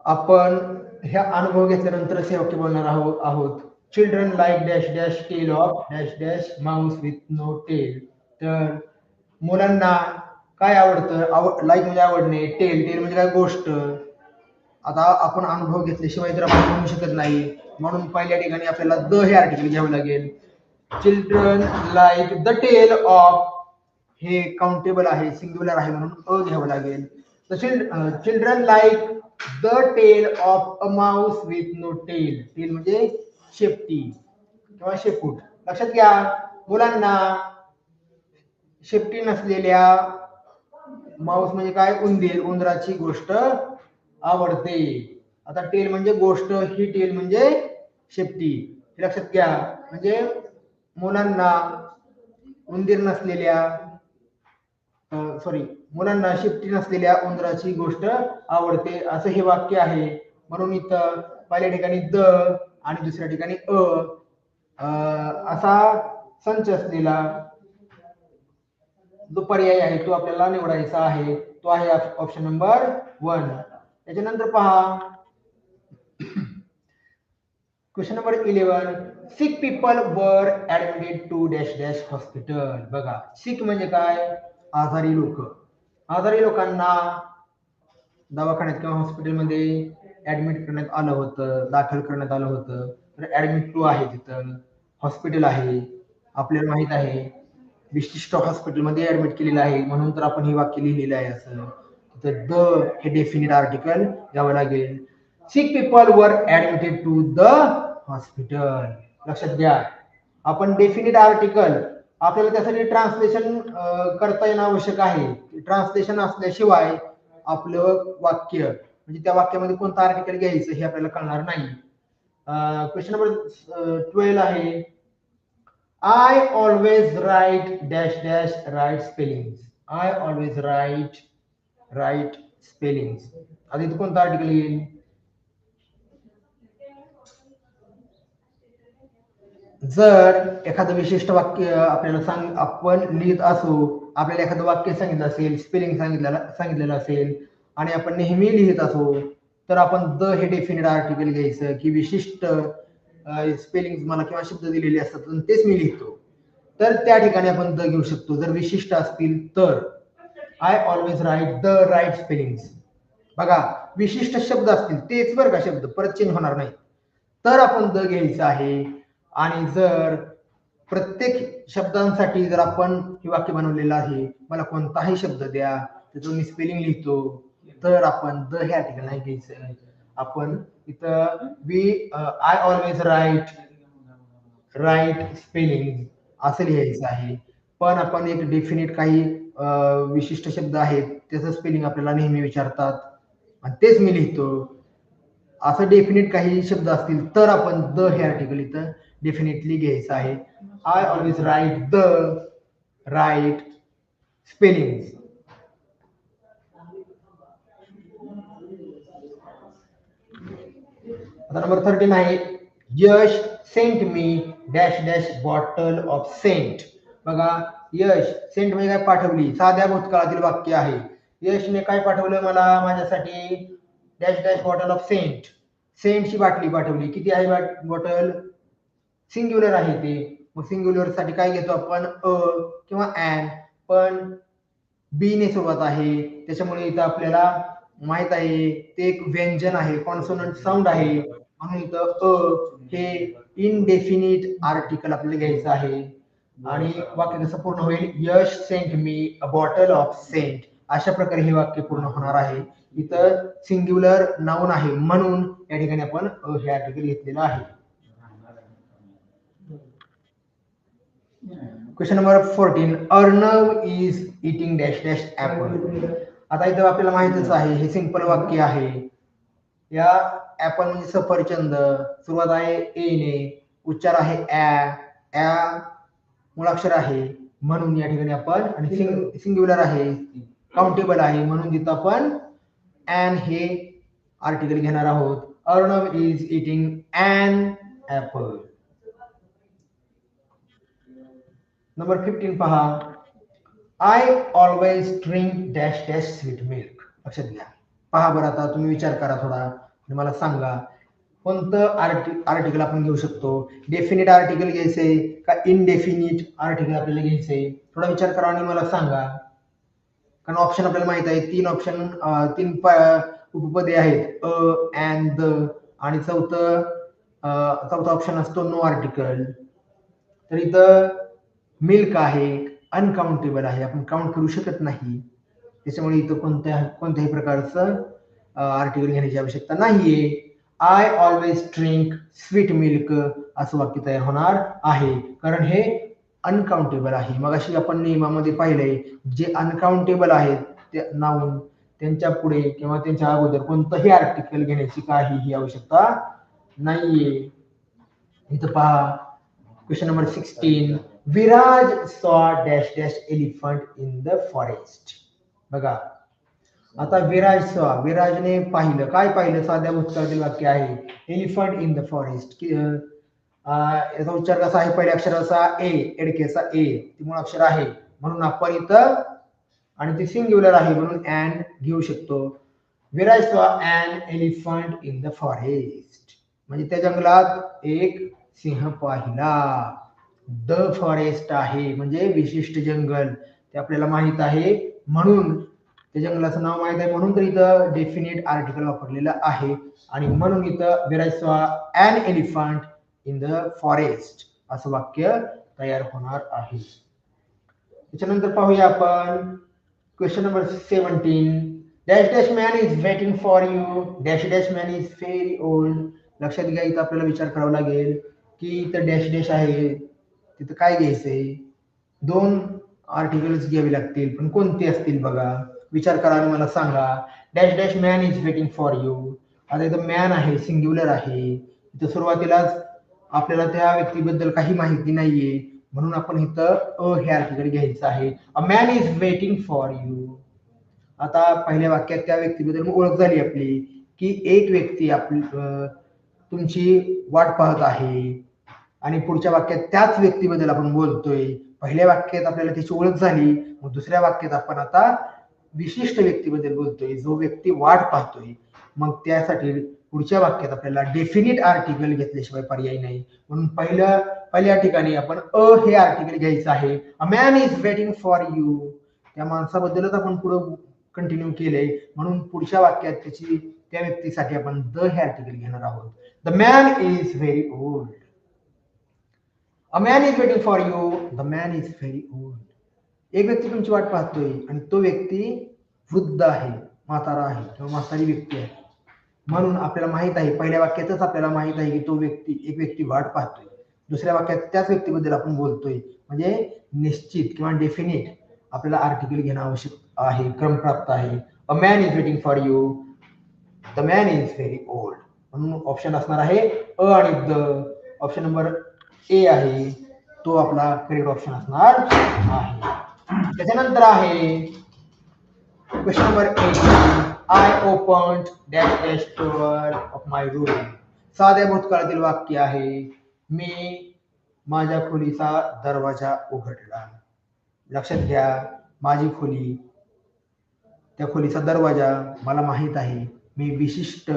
आपण ह्या अनुभव घेतल्यानंतरच हे वाक्य बोलणार आहोत. Children like dash dash tail of dash dash mouse with no tail. तर मुलांना काय आवडतं? लाईक म्हणजे आवडणे, टेल म्हणजे काय? गोष्ट. आता आपण अनुभव घेतल्याशिवाय तर आपण म्हणू शकत नाही म्हणून पहिल्या ठिकाणी आपल्याला द हे आर्टिकल घ्यावं लागेल. Children like the tail of हे काउंटेबल आहे, सिंग्युलर आहे म्हणून अ घ्यावं लागेल. Children like the tail of a mouse with no tail. Tail म्हणजे शेपटी किंवा शेपूट. लक्षात घ्या, मुलांना शेपटी नसलेल्या माऊस म्हणजे काय? उंदराची गोष्ट आवडते. आता टेल म्हणजे गोष्ट, ही टेल म्हणजे शेपटी. हे लक्षात घ्या. म्हणजे मुलांना मुलांना शेपटी नसलेल्या उंदराची गोष्ट आवडते असं हे वाक्य आहे. म्हणून इथं पहिल्या ठिकाणी द आणि दुसऱ्या ठिकाणी असा संच असलेला जो पर्याय आहे तो आपल्याला निवडायचा आहे. तो आहे ऑप्शन नंबर 1. त्याच्यानंतर पहा, question number 11. Sick people were admitted to dash dash hospital. बघा, सिक म्हणजे काय? आजारी लोक. आजारी लोकांना दवाखान्यात किंवा हॉस्पिटलमध्ये ऍडमिट करण्यात आलं होतं, दाखल करण्यात आलं होतं. तर ऍडमिट टू आहे, तिथं हॉस्पिटल आहे, आपल्याला माहित आहे विशिष्ट हॉस्पिटलमध्ये ऍडमिट केलेलं आहे म्हणून तर आपण हे वाक्य लिहिलेलं आहे. असं तर द हे डेफिनेट आर्टिकल घ्यावं लागेल. Sick people were admitted to the hospital. लक्षात घ्या, आपण डेफिनेट आर्टिकल आपल्याला त्यासाठी ट्रान्सलेशन करता येणं आवश्यक आहे. ट्रान्सलेशन असल्याशिवाय आपलं वाक्य म्हणजे त्या वाक्यामध्ये कोणतं आर्टिकल घ्यायचं हे आपल्याला कळणार नाही. क्वेश्चन नंबर 12 आहे. I always write dash dash right spellings. I always write right spellings. आता इथं कोणतं आर्टिकल येईल? जर एखादं विशिष्ट वाक्य आपल्याला आपण लिहित असू, आपल्याला एखादं वाक्य सांगितलं असेल, स्पेलिंग सांगितलेलं असेल आणि आपण नेहमी लिहित असू, तर आपण द हे डेफिनेट आर्टिकल घ्यायचं की विशिष्ट स्पेलिंग मला किंवा शब्द दिलेले असतात तेच मी लिहितो. तर त्या ठिकाणी आपण द घेऊ शकतो जर विशिष्ट असतील तर. I always write the right spellings. बघा विशिष्ट शब्द असतील तेच बरं का शब्द परत चेंज होणार नाही तर आपण द घ्यायचं आहे. आणि जर प्रत्येक शब्दांसाठी जर आपण हे वाक्य बनवलेलं आहे मला कोणताही शब्द द्या त्याचं मी स्पेलिंग लिहितो तर आपण द ह्या ठिकाणी नाही घ्यायचं. आपण इथं आय ऑलवेज राईट स्पेलिंग असं लिहायचं आहे. पण आपण एक डेफिनेट काही विशिष्ट शब्द आहेत त्याचं स्पेलिंग आपल्याला नेहमी विचारतात आणि तेच मी लिहितो. असं डेफिनेट काही शब्द असतील तर आपण द हे आर्टिकल इथं डेफिनेटली घ्यायचं आहे. I always write the right spelling. आता नंबर 13 आहे Yash sent me dash dash bottle of scent. बघा यश सेंट म्हणजे काय पाठवली साध्या भूतकाळातील वाक्य आहे. यशने काय पाठवलं मला माझ्यासाठी dash dash bottle of scent. सेंटची बाटली पाठवली. किती आहे बॉटल सिंग्युलर आहे ते. मग सिंग्युलर साठी काय घेतो आपण अ किंवा ॲन. पण बी ने सुरुवात आहे त्याच्यामुळे इथं आपल्याला माहित आहे ते एक व्यंजन आहे कॉन्सोनंट साऊंड आहे म्हणून इथं अ हे इनडेफिनिट आर्टिकल आपल्याला घ्यायचं आहे. आणि वाक्य कसं पूर्ण होईल Yash sent me a bottle of scent. अशा प्रकारे हे वाक्य पूर्ण होणार आहे. इथं सिंग्युलर नाऊन आहे म्हणून या ठिकाणी आपण हे आर्टिकल घेतलेलं आहे. Question number 14 Arnav is eating dash dash apple. आता इथं आपल्याला माहितच आहे हे सिंपल वाक्य आहे. या ऍपल म्हणजे सफरचंद. सुरुवात आहे ए ने उच्चार आहे ऍ मुळाक्षर आहे म्हणून या ठिकाणी आपण आणि सिंग्युलर आहे काउंटेबल आहे म्हणून तिथं आपण ॲन हे आर्टिकल घेणार आहोत. Arnav is eating an apple. Number 15 पहा I always drink dash dash sweet milk. लक्षात घ्या. पहा बरं आता तुम्ही विचार करा थोडा आणि मला सांगा कोणतं आर्टिकल आपण घेऊ शकतो. डेफिनेट आर्टिकल घ्यायचंय का इनडेफिनिट आर्टिकल आपल्याला घ्यायचंय थोडा विचार करा आणि मला सांगा. कारण ऑप्शन आपल्याला माहित आहे तीन उपपदे आहेत अ ॲन द आणि चौथा ऑप्शन असतो नो आर्टिकल. तर इथं मिल्क आहे अनकाउंटेबल आहे आपण काउंट करू शकत नाही त्याच्यामुळे इथं कोणत्याही प्रकारचं आर्टिकल घेण्याची आवश्यकता नाहीये. I always drink sweet milk असं वाक्य तयार होणार आहे कारण हे अनकाउंटेबल आहे. मग अशी आपण नियमामध्ये पाहिलंय जे अनकाउंटेबल आहेत ते नाऊन त्यांच्या पुढे किंवा त्यांच्या अगोदर कोणतंही आर्टिकल घेण्याची काहीही आवश्यकता नाहीये. इथं पहा क्वेश्चन नंबर 16 विराज सॉ dash dash elephant in the forest. बघा आता विराजने पाहिलं काय पाहिलं साध्या भूतकाळातील वाक्य आहे एलिफंट इन द फॉरेस्ट. याचा उच्चार कसा आहे पहिल्या अक्षराचा ए एडकेचा ए ती मूळ अक्षर आहे म्हणून आपण इथं आणि ती सिंग्युलर आहे म्हणून ॲन घेऊ शकतो. Viraj saw an elephant in the forest म्हणजे त्या जंगलात एक सिंह पाहिला. द फॉरेस्ट आहे म्हणजे विशिष्ट जंगल ते आपल्याला माहित आहे म्हणून त्या जंगलाचं नाव माहित आहे म्हणून तर इथं डेफिनेट आर्टिकल वापरलेलं आहे आणि म्हणून इथं Viraj saw an elephant in the forest असं वाक्य तयार होणार आहे. त्याच्यानंतर पाहूया आपण question number 17 dash dash man is waiting for you dash dash man is very old. लक्षात घ्या इथं आपल्याला विचार करावा लागेल की इथं डॅश डॅश आहे तिथं काय घ्यायचंय दोन आर्टिकल्स घ्यावे लागतील पण कोणते असतील बघा विचार करा आणि मला सांगा. Dash dash man is waiting for you. आता इथं मॅन आहे सिंग्युलर आहे इथं सुरुवातीलाच आपल्याला त्या व्यक्तीबद्दल काही माहिती नाहीये म्हणून आपण इथं अ हे आर्टिकल घ्यायचं आहे. A man is waiting for you. आता पहिल्या वाक्यात त्या व्यक्तीबद्दल ओळख झाली आपली की एक व्यक्ती आपली तुमची वाट पाहत आहे आणि पुढच्या वाक्यात त्याच व्यक्तीबद्दल आपण बोलतोय. पहिल्या वाक्यात आपल्याला त्याची ओळख झाली मग दुसऱ्या वाक्यात आपण आता विशिष्ट व्यक्तीबद्दल बोलतोय जो व्यक्ती वाट पाहतोय. मग त्यासाठी पुढच्या वाक्यात आपल्याला डेफिनिट आर्टिकल घेतल्याशिवाय पर्याय नाही म्हणून पहिल्या ठिकाणी आपण अ हे आर्टिकल घ्यायचं आहे. A man is waiting for you त्या माणसाबद्दलच आपण पुढे कंटिन्यू केलंय, म्हणून पुढच्या वाक्यात त्या व्यक्तीसाठी आपण द हे आर्टिकल घेणार आहोत. The man is very old. A man is waiting for you. The man is very old. एक व्यक्ती तुमची वाट पाहतोय आणि तो व्यक्ती वृद्ध आहे, म्हातारा आहे किंवा म्हातारी व्यक्ती आहे. म्हणून आपल्याला माहित आहे, पहिल्या वाक्यातच आपल्याला माहित आहे की एक व्यक्ती वाट पाहतोय. दुसऱ्या वाक्यात त्याच व्यक्तीबद्दल आपण बोलतोय, म्हणजे निश्चित किंवा डेफिनेट आपल्याला आर्टिकल घेणं आवश्यक आहे, क्रमप्राप्त आहे. A man is waiting for you. The man is very old. म्हणून ऑप्शन असणार आहे अ आणि द. ऑप्शन नंबर ए आहे तो आपला करेक्ट ऑप्शन असणार आहे. त्याच्यानंतर आहे question number 8. I opened dash dash door of my room. साध्या भूतकाळातील वाक्य आहे, मी माझ्या खोलीचा दरवाजा उघडला. लक्षात घ्या, माझी खोली, त्या खोलीचा दरवाजा मला माहित आहे. मी विशिष्ट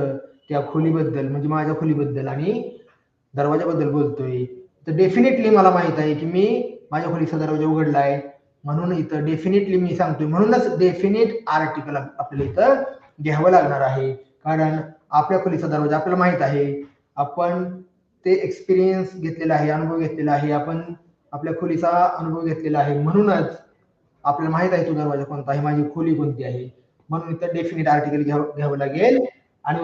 त्या खोलीबद्दल म्हणजे माझ्या खोलीबद्दल आणि दरवाजाबद्दल बोलतोय. तर डेफिनेटली मला माहित आहे की मी माझ्या खोलीचा दरवाजा उघडलाय, म्हणून इथं डेफिनेटली मी सांगतोय. म्हणूनच डेफिनेट आर्टिकल आपल्याला इथं घ्यावं लागणार आहे, कारण आपल्या खोलीचा दरवाजा आपल्याला माहित आहे. आपण ते एक्सपिरियन्स घेतलेला आहे, अनुभव घेतलेला आहे. आपण आपल्या खोलीचा अनुभव घेतलेला आहे, म्हणूनच आपल्याला माहित आहे तो दरवाजा कोणता आहे, माझी खोली कोणती आहे. म्हणून इथं डेफिनेट आर्टिकल घ्यावं लागेल. आणि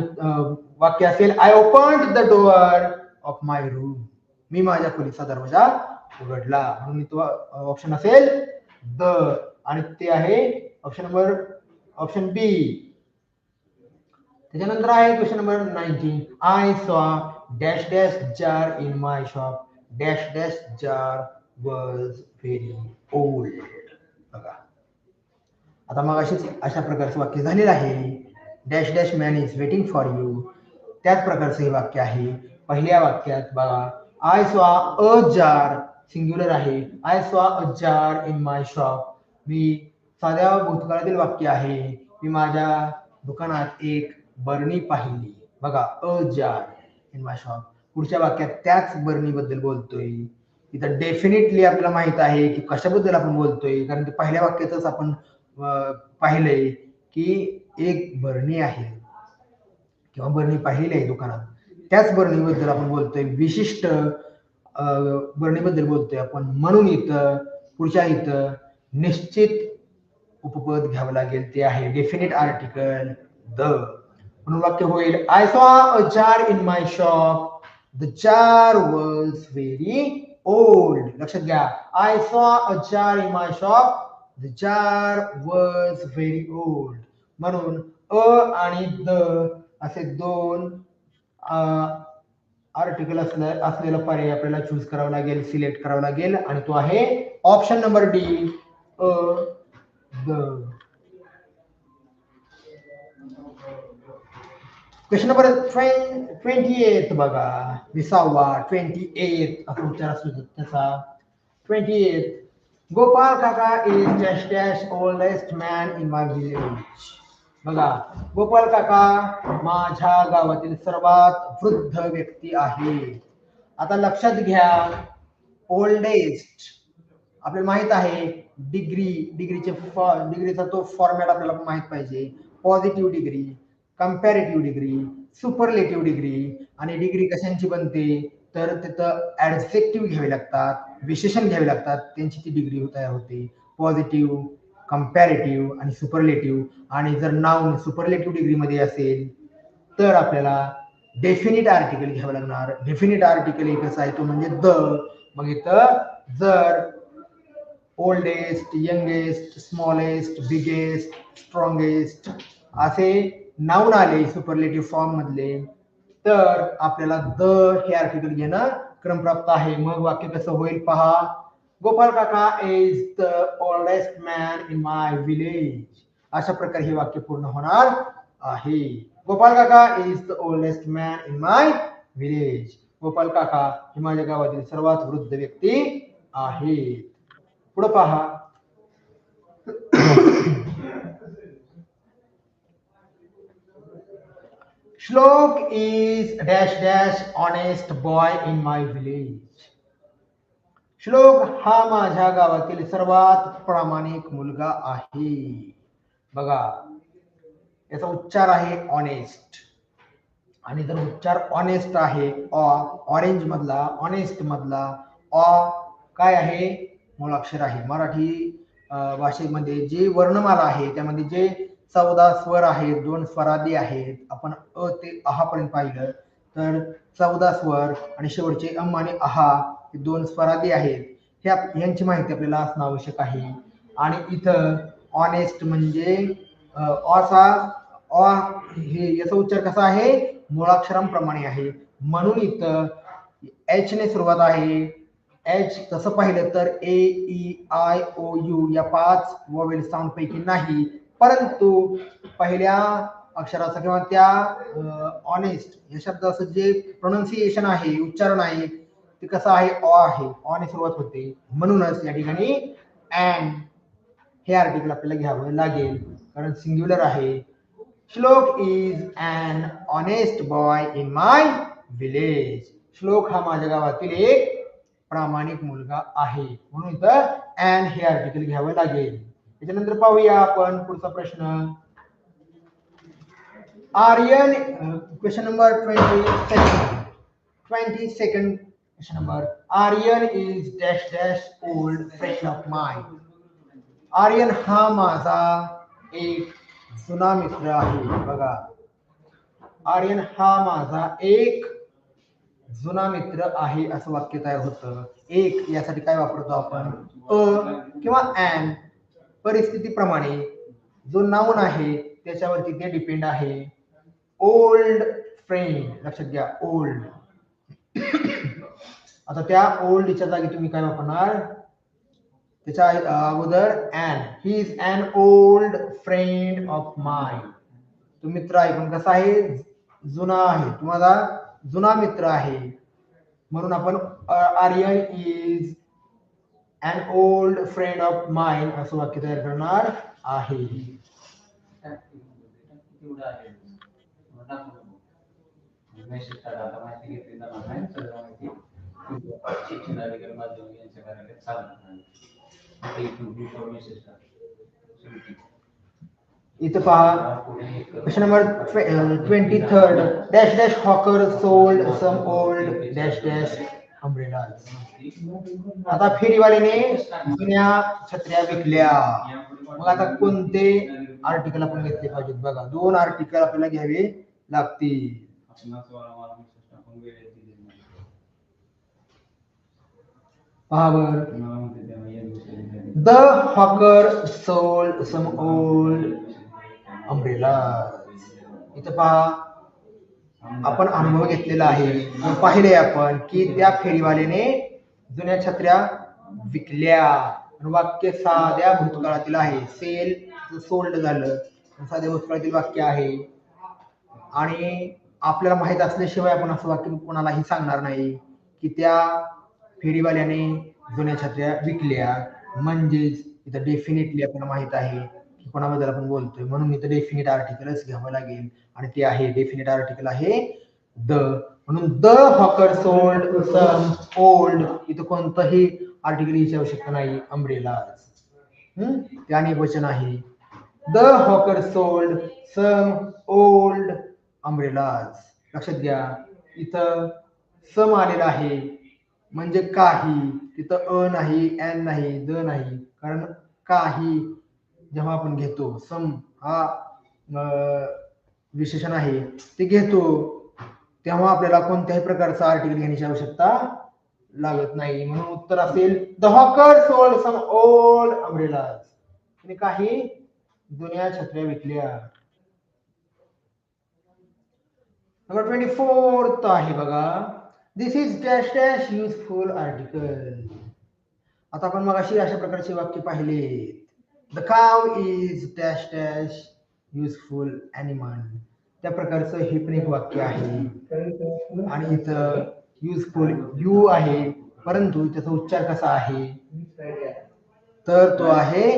वाक्य असेल I opened the door of my room. मी माझ्या खोलीचा दरवाजा उघडला. म्हणून तो ऑप्शन असेल द, आणि ते आहे ऑप्शन बी. त्याच्यानंतर आहे question number 19. I saw dash dash jar in my shop. Dash dash jar was very old. बघा, आता मग अशा प्रकारचं वाक्य झालेलं आहे. Dash dash man is waiting for you. त्याच प्रकारचं हे वाक्य आहे. पहिल्या वाक्यात बघा, I saw a jar, singular आहे. I saw a jar in my shop. मी साध्या भूतकाळातील वाक्य आहे, मी माझ्या दुकानात एक बरणी पाहिली. बघा, a jar in my shop. पुढच्या वाक्यात त्याच बरणीबद्दल बोलतोय. इथं डेफिनेटली आपल्याला माहित आहे की कशाबद्दल आपण बोलतोय, कारण की पहिल्या वाक्यातच आपण पाहिलंय की एक बरणी आहे किंवा बरणी पाहिलेली आहे दुकानात. त्याच बरणीबद्दल आपण बोलतोय, विशिष्ट बरणीबद्दल बोलतोय आपण. म्हणून पुढच्या इथं निश्चित उपपद घ्यावं लागेल, ते आहे डेफिनेट आर्टिकल द. म्हणून वाक्य होईल I saw a jar in my shop. The jar was very old. लक्षात घ्या, I saw a jar in my shop. The jar was very old. म्हणून अ आणि द असे दोन आर्टिकल असलेला पर्याय आपल्याला चूज करावा लागेल, सिलेक्ट करावा लागेल, आणि तो आहे option number D, a the. Question number 28 बघा, 20वा 28 असा उच्चार असतो त्याचा. 28. गोपाल काका is dash dash oldest man in my village. बघा, गोपाल काका माझ्या गावातील सर्वात वृद्ध व्यक्ती आहे. आता लक्षात घ्या, ओल्डेस्ट आपल्याला माहित आहे, डिग्रीचा तो फॉर्मॅट आपल्याला माहित पाहिजे. Positive degree, comparative degree, superlative degree. आणि डिग्री कशांची बनते, तर तिथं ऍडजेक्टिव्ह घ्यावे लागतात, विशेषण घ्यावे लागतात, त्यांची ती डिग्री तयार होते. पॉझिटिव्ह, कंपॅरेटिव्ह आणि सुपरलेटिव्ह. आणि जर नाउन सुपरलेटिव्ह डिग्री मध्ये असेल तर आपल्याला डेफिनेट आर्टिकल घ्यावं लागणार. डेफिनेट आर्टिकल एकच आहे, तो म्हणजे द. मग इथं जर oldest, youngest, smallest, biggest, strongest असे नाउन आले सुपरलेटिव्ह फॉर्म मधले, तर आपल्याला द हे आर्टिकल घेणं क्रमप्राप्त आहे. मग वाक्य कसं होईल पहा, गोपाल काका is the oldest man in my village. अशा प्रकारे हे वाक्य पूर्ण होणार आहे. गोपाल काका is the oldest man in my village. Gopal काका हे माझ्या गावातील सर्वात वृद्ध व्यक्ती आहेत. पुढे पहा, श्लोक is dash dash honest boy in my village. Shlok हा माझ्या गावातील सर्वात प्रामाणिक मुलगा आहे. बघा याचा उच्चार आहे ऑनेस्ट, आणि जर उच्चार ऑनेस्ट आहे ऑरेंज मधला ऑनेस्ट मधला ऑ काय आहे, मूळाक्षर आहे. मराठी भाषेमध्ये जे वर्णमाला आहे त्यामध्ये जे 14 स्वर आहेत, 2 स्वरादी आहेत. आपण अ ते अहा पर्यंत पाहिलं तर 14 स्वर आणि शेवटचे अम आणि अहा हे 2 स्वरादी आहेत. यांची माहिती आपल्याला असणं आवश्यक आहे. आणि इथं ऑनेस्ट म्हणजे ऑ हे याचा उच्चार कसा आहे, मूळाक्षरांप्रमाणे आहे. म्हणून इथं एच ने सुरुवात आहे. एच तसं पाहिलं तर ए ई आय ओ यू या 5 वोवेल साऊंड पैकी नाही, परंतु पहिल्या अक्षराचं किंवा त्या ऑनेस्ट या शब्दाचं जे प्रोनाउन्सिएशन आहे, उच्चारण आहे ते कसं आहे, ऑ आहे. ऑ ने सुरुवात होते. म्हणूनच या ठिकाणी अँड हे आर्टिकल आपल्याला घ्यावं लागेल, कारण सिंग्युलर आहे. Shlok is an honest boy in my village. Shlok हा माझ्या गावातील एक प्रामाणिक मुलगा आहे, म्हणून इथं अन हे आर्टिकल घ्यावं लागेल. त्याच्यानंतर पाहूया आपण पुढचा प्रश्न. Aryan question number 22nd question number. Aryan is dash dash old friend of my. Aryan हा माझा एक जुना मित्र आहे. बघा आर्यन हा माझा एक जुना मित्र आहे असं वाक्य तयार होतं. एक यासाठी काय वापरतो आपण, अ किंवा अँड. परिस्थितीप्रमाणे जो नाऊन आहे त्याच्यावरती ते डिपेंड आहे. ओल्ड फ्रेंड, लक्षात घ्या ओल्ड. आता त्या ओल्डच्या जागी तुम्ही काय वापरणार, त्याच्या अगोदर and. He is an old friend of my. तो मित्र आहे पण कसा आहे, जुना आहे. तुम्हाला जुना मित्र आहे, म्हणून आपण Aryan is an old friend of mine असं वाक्य तयार करणार आहे. इथं पहा question number 23rd. Dash dash hawker sold some old dash dash umbrellas. आता फेरीवाल्याने जुन्या छत्र्या विकल्या. मग आता कोणते आर्टिकल आपण घेतले पाहिजेत, बघा 2 आर्टिकल आपल्याला घ्यावे लागतील. पहा बर. The hawker sold some old umbrella. इथं पहा आपण अनुभव घेतलेला आहे, पाहिले आपण की त्या फेरीवाल्याने जुन्या छत्र्या विकल्या. वाक्य साध्या भूतकाळातील आहे. सेल सोल्ड झालं, साध्या भूतकाळातील वाक्य आहे. आणि आपल्याला माहित असल्याशिवाय आपण असं वाक्य कोणालाही सांगणार नाही की त्या फेरीवाल्याने जुन्या छत्र्या विकल्या. म्हणजेच इथं डेफिनेटली आपल्याला माहित आहे की कोणाबद्दल आपण बोलतोय, म्हणून इथं डेफिनेट आर्टिकलच घ्यावं लागेल. आणि ते आहे डेफिनेट आर्टिकल आहे द. म्हणून the hawker sold some old. इथं कोणतंही आर्टिकल याची आवश्यकता नाही. अम्ब्रेलाज त्याने वचन आहे. The hawker sold some old umbrellas. लक्षात घ्या इथं सम आलेला आहे म्हणजे काही. तिथं अ नाही, एन नाही, द नाही. कारण काही जेव्हा आपण घेतो, सम हा विशेषण आहे ते घेतो, तेव्हा आपल्याला कोणत्याही प्रकारचा आर्टिकल घेण्याची आवश्यकता लागत नाही. म्हणून उत्तर असेल the hawker sold some old umbrellas. तिने काही जुन्या छत्र्या विकल्या. नंबर 24th आहे बघा. This is dash dash useful article. आता आपण मगाशी अशा प्रकारचे वाक्य पाहिले. The cow is dash dash useful animal. त्या प्रकारचं हे पण एक वाक्य आहे. आणि इथं युजफुल यू आहे, परंतु त्याचा उच्चार कसा आहे, तर तो आहे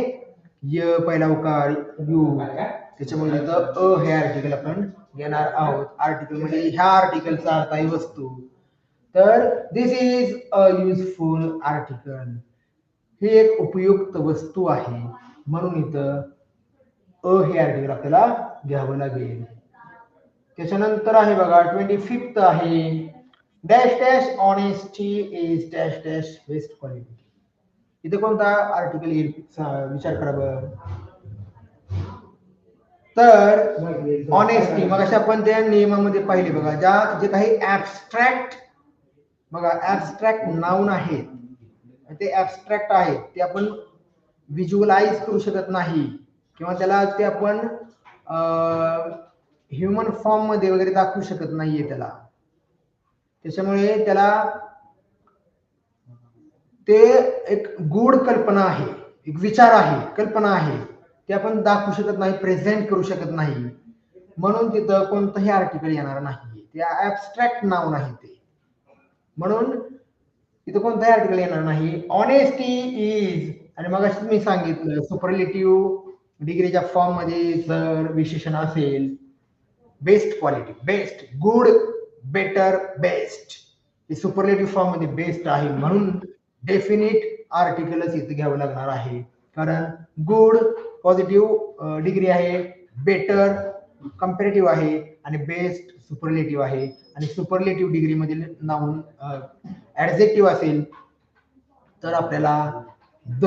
य पहिला उकार यू. त्याच्यामुळे इथं अ हे आर्टिकल आपण घेणार आहोत. आर्टिकल म्हणजे ह्या आर्टिकलचा अर्थ आहे वस्तू. तर दिस इज अ युजफुल आर्टिकल, ही एक उपयुक्त वस्तू आहे, म्हणून इथं हे आर्टिकल आपल्याला घ्यावं लागेल. त्याच्यानंतर आहे बघा 25th आहे dash dash honesty is dash dash best quality. इथे कोणता आर्टिकल येईल विचार करा बरं. तर ऑनेस्टी मग अशा आपण त्या नियमामध्ये पाहिले बघा, जे काही ऍबस्ट्रॅक्ट बघा ऍबस्ट्रॅक्ट नाउन आहेत, ते ऍबस्ट्रॅक्ट आहेत, ते आपण व्हिज्युअलाइज करू शकत नाही किंवा त्याला ते आपण ह्युमन फॉर्म मध्ये वगैरे दाखवू शकत नाहीये त्याला. त्याच्यामुळे त्याला ते एक गूढ कल्पना आहे, एक विचार आहे, कल्पना आहे, ते आपण दाखवू शकत नाही, प्रेझेंट करू शकत नाही, म्हणून तिथं कोणतंही आर्टिकल येणार नाही. ते ऍबस्ट्रॅक्ट नाउन आहे ते, म्हणून तिथं कोणतंही आर्टिकल येणार नाही. ऑनेस्टी इज, आणि मग मी सांगितलं सुपरलेटिव्ह डिग्रीच्या फॉर्म मध्ये जर विशेषण असेल, best quality, best, good, better, best, हे सुपरलेटिव्ह फॉर्म मध्ये बेस्ट आहे, म्हणून डेफिनिट आर्टिकलच इथे घ्यावं लागणार आहे. कारण गुड पॉझिटिव्ह डिग्री आहे, बेटर कंपॅरेटिव्ह आहे, आणि बेस्ट सुपरलेटिव्ह आहे. आणि सुपरलेटिव्ह डिग्री मधील नाउन ऍडजेक्टिव्ह असेल तर आपल्याला द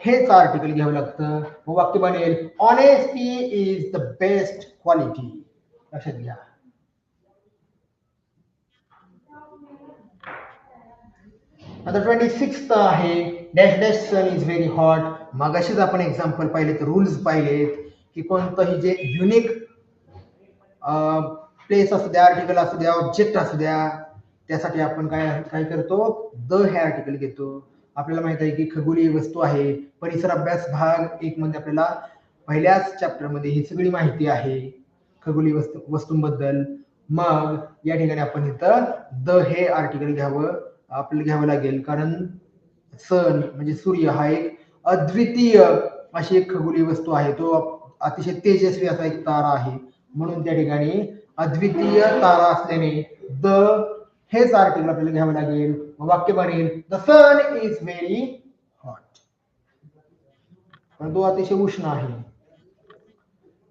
हेच आर्टिकल घ्यावं लागतं. वाक्य बनेल honesty is the best quality. लक्षात घ्या. आता 26th आहे dash dash sun is very hot. मगाशीच आपण एक्झाम्पल पाहिलेत, रूल्स पाहिलेत की कोणतंही जे युनिक प्लेस असू द्या, आर्टिकल असू द्या, ऑब्जेक्ट असू द्या, त्यासाठी आपण काय करतो, द हे आर्टिकल घेतो. आपल्याला माहित आहे की खगोलीय वस्तू आहे, परिसर अभ्यास भाग 1 मध्ये आपल्याला पहिल्याच चॅप्टर मध्ये ही सगळी माहिती आहे खगोलीय वस्तूंबद्दल. मग या ठिकाणी आपण इथं द हे आर्टिकल आपल्याला घ्यावं लागेल, कारण सन म्हणजे सूर्य हा एक अद्वितीय अशी एक खगोलीय वस्तू आहे, तो अतिशय तेजस्वी असा एक तारा आहे, म्हणून त्या ठिकाणी अद्वितीय तारा असल्याने द हेच आर्टिकल आपल्याला घ्यावं लागेल. वाक्य बनेल the sun is very hot, पण तो अतिशय उष्ण आहे.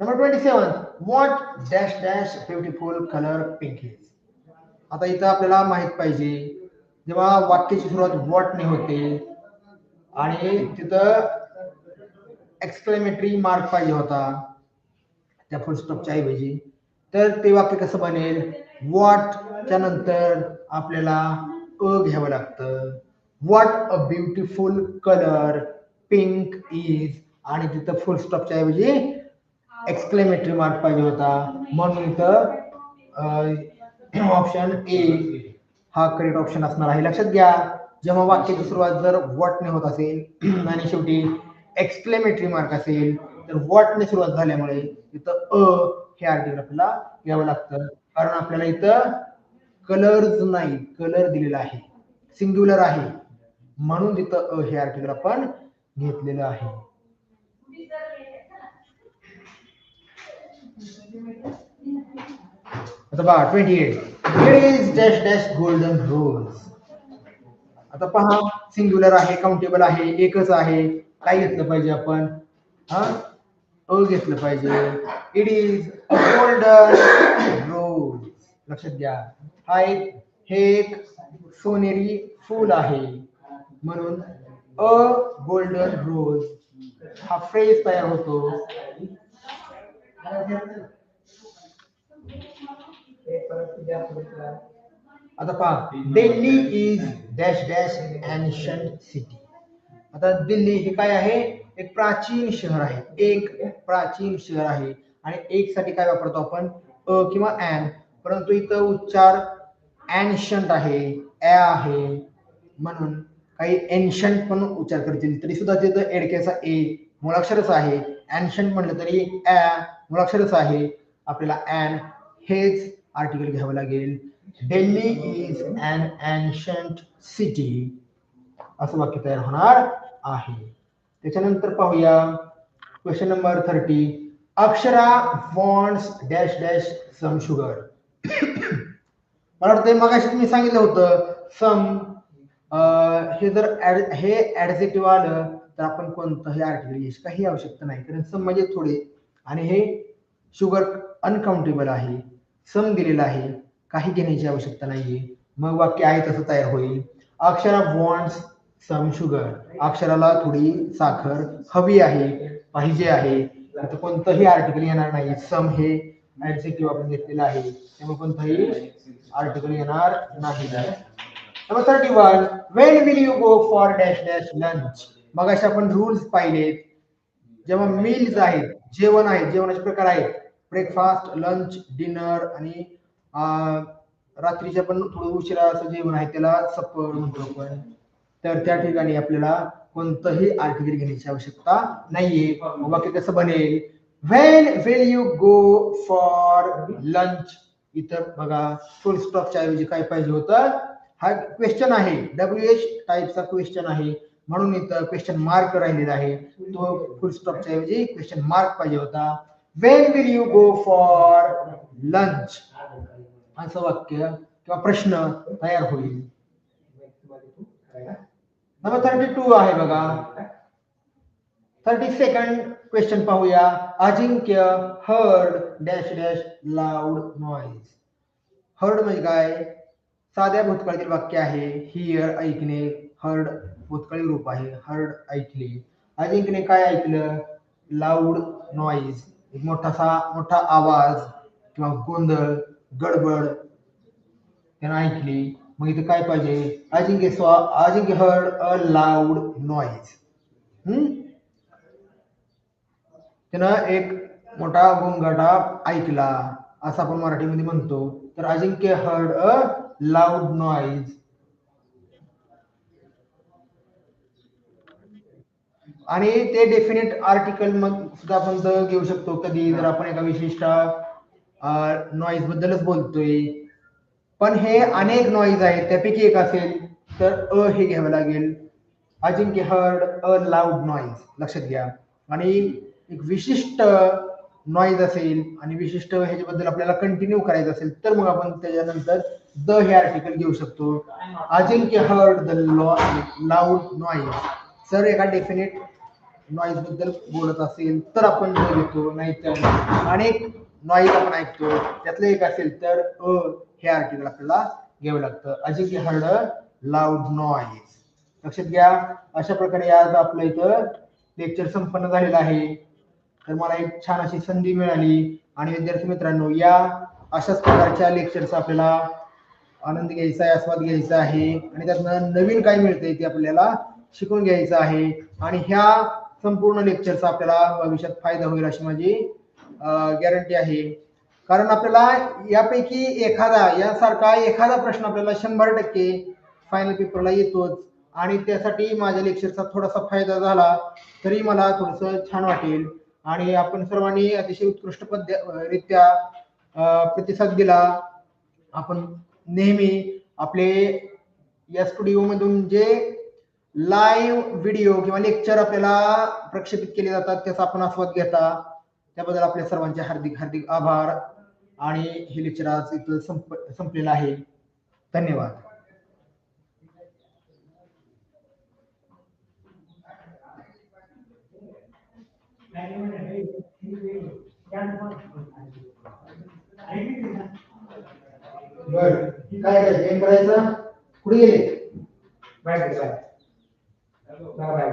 Number 27 what dash dash beautiful colour pink is. आता इथं आपल्याला माहित पाहिजे, जेव्हा वाक्याची सुरुवात व्हॉटने होते आणि तिथं एक्सक्लेमेटरी मार्क पाहिजे होता त्या फुल स्टॉपच्या ऐवजी, तर ते वाक्य कसं बनेल, व्हॉटच्या नंतर आपल्याला घ्यावं लागतं. What a beautiful colour pink is, आणि तिथं फुल स्टॉपच्या ऐवजी एक्सक्लेमेटरी मार्क पाहिजे होता, म्हणून इथं ऑप्शन ए हा करेक्ट ऑप्शन असणार आहे. लक्षात घ्या, जेव्हा वाक्याची सुरुवात जर व्हॉटने होत असेल आणि शेवटी एक्सक्लेमेटरी मार्क असेल, तर व्हॉटने सुरुवात झाल्यामुळे इथं हे आर्टिकल आपल्याला घ्यावं लागतं. कारण आपल्याला इथं कलर्स नाही, कलर दिलेला आहे, सिंग्युलर आहे, म्हणून तिथं हे आर्टिकल आपण घेतलेलं आहे. आता पहा 28 here is dash dash golden rose. आता पहा सिंग्युलर आहे, काउंटेबल आहे, एकच आहे, काय घेतलं पाहिजे आपण, घेतलं पाहिजे. It is a golden rose. लक्षात घ्या, हे एक सोनेरी फूल आहे, म्हणून अ गोल्डन रोज हा फ्रेज तयार होतो. आता पहा Delhi is dash dash ancient city. आता दिल्ली हे काय आहे, एक प्राचीन शहर आहे, एक प्राचीन शहर आहे, आणि एक साठी काय वापरतो आपण, किंवा ॲन, परंतु इथं उच्चार एन्शंट आहे, आहे, म्हणून काही एन्शंट पण उच्चार करतील तरी सुद्धा तिथं एडकेचा ए मुळाक्षरच आहे, एन्शंट म्हटलं तरी मुळाक्षरच आहे, आपल्याला ॲन हेच आर्टिकल घ्यावं लागेल. Delhi is an ancient city असं वाक्य तयार होणार आहे. त्याच्यानंतर पाहूया question number 30. Akshara wants dash dash some sugar. मला वाटतं मगाशी मी सांगितलं होतं सम, हे जर हे ऍडजेक्टिव्ह आलं तर आपण कोणतंही आर्टिकल घ्यायची काही आवश्यकता नाही, कारण सम म्हणजे थोडे आणि हे शुगर अनकाउंटेबल आहे, सम दिलेला आहे, काही घेण्याची आवश्यकता नाहीये, मग वाक्य आहे तसं तयार होईल. अक्षरा वॉन्ट्स सम शुगर, अक्षराला थोडी साखर हवी आहे, पाहिजे आहे. आता कोणतंही आर्टिकल येणार नाही, सम हे ऍडजेक्टिव्ह आपण घेतलेलं आहे, त्यामुळे कोणतंही आर्टिकल येणार नाही. Number 31, when will you go for dash dash lunch? मग अशा आपण रूल्स पाहिलेत. जेव्हा मील्स आहेत, जेवण आहे, जेवणाचे प्रकार आहेत, ब्रेकफास्ट, लंच, डिनर आणि रात्रीच्या पण थोडं उशिरा असं जेवण आहे त्याला सप्पर म्हणतो आपण. तर त्या ठिकाणी आपल्याला कोणतंही आर्टिकल घेण्याची आवश्यकता नाहीये. मग वाक्य कसं बनेल? when will you go for lunch? इथं बघा फुल स्टॉपच्या ऐवजी काय पाहिजे होतं? हा क्वेश्चन आहे, WH टाईपचा क्वेश्चन आहे, म्हणून इथं क्वेश्चन मार्क राहिलेला आहे. तो फुल स्टॉपच्या ऐवजी क्वेश्चन मार्क पाहिजे होता. when will you go for lunch? असं वाक्य किंवा प्रश्न तयार होईल. नंबर 32 आहे बघा. 32nd क्वेश्चन पाहूया. Ajinkya heard dash dash loud noise. Heard म्हणजे काय? साध्या भूतकाळातील वाक्य आहे. हिअर ऐकणे, हर्ड भूतकाळी रूप आहे, हर्ड ऐकले. अजिंक्यने काय ऐकलं? लाऊड नॉइज, एक मोठा आवाज किंवा गोंधळ, गडबड त्यानं ऐकली. मग इथे काय पाहिजे? अजिंक्य हर्ड अ लाऊड नॉइज. त्यानं एक मोठा गोंगाटा ऐकला असं आपण मराठीमध्ये म्हणतो. तर अजिंक्य हर्ड अ लाऊड नॉइज. आणि ते डेफिनेट आर्टिकल मग सुद्धा आपण घेऊ शकतो कधी जर आपण एका विशिष्ट नॉइज बद्दलच बोलतोय, पण हे अनेक नॉइज आहेत त्यापैकी एक असेल तर अ हे घ्यावं लागेल. अजिंक्य हर्ड अ लाऊड नॉइज, लक्षात घ्या. आणि एक विशिष्ट नॉइज असेल आणि विशिष्ट ह्याच्याबद्दल आपल्याला कंटिन्यू करायचं असेल तर मग आपण त्याच्यानंतर द हे आर्टिकल घेऊ शकतो. अजिंक्य हर्ड द लाऊड नॉइज. जर एका डेफिनेट नॉइज बद्दल बोलत असेल तर आपण द घेतो, नाहीतर अनेक नॉइज आपण ऐकतो त्यातलं एक असेल तर अ हे आर्टिकल आपल्याला घ्यावं लागतं. अजिंक्य हर्ड अ लाऊड नॉइज. लक्षात घ्या. अशा प्रकारे आज आपलं इथं लेक्चर संपन्न झालेलं आहे. तर मला एक छान अशी संधी मिळाली आणि विद्यार्थी मित्रांनो, या अशाच प्रकारच्या लेक्चरचा आपल्याला आनंद घ्यायचा आहे, आस्वाद घ्यायचा आहे आणि त्यातनं नवीन काय मिळतंय ते आपल्याला शिकून घ्यायचं आहे. आणि ह्या संपूर्ण लेक्चरचा आपल्याला भविष्यात फायदा होईल अशी माझी गॅरंटी आहे. कारण आपल्याला यापैकी यासारखा एखादा प्रश्न आपल्याला 100% फायनल पेपरला येतोच आणि त्यासाठी माझ्या लेक्चरचा थोडासा फायदा झाला तरी मला थोडंसं छान वाटेल. आणि आपण सर्वांनी अतिशय उत्कृष्ट रित्या प्रतिसाद दिला. आपण नेहमी आपले या स्टुडिओ मधून जे लाईव्ह व्हिडिओ किंवा लेक्चर आपल्याला प्रक्षेपित केले जातात त्याचा आपण आस्वाद घेता, त्याबद्दल आपल्या सर्वांचे हार्दिक हार्दिक आभार. आणि हे लेक्चर आज इथं संपलेलं आहे. धन्यवाद. बर, काय करायचं? कुठे गेले? Bye bye. बाय.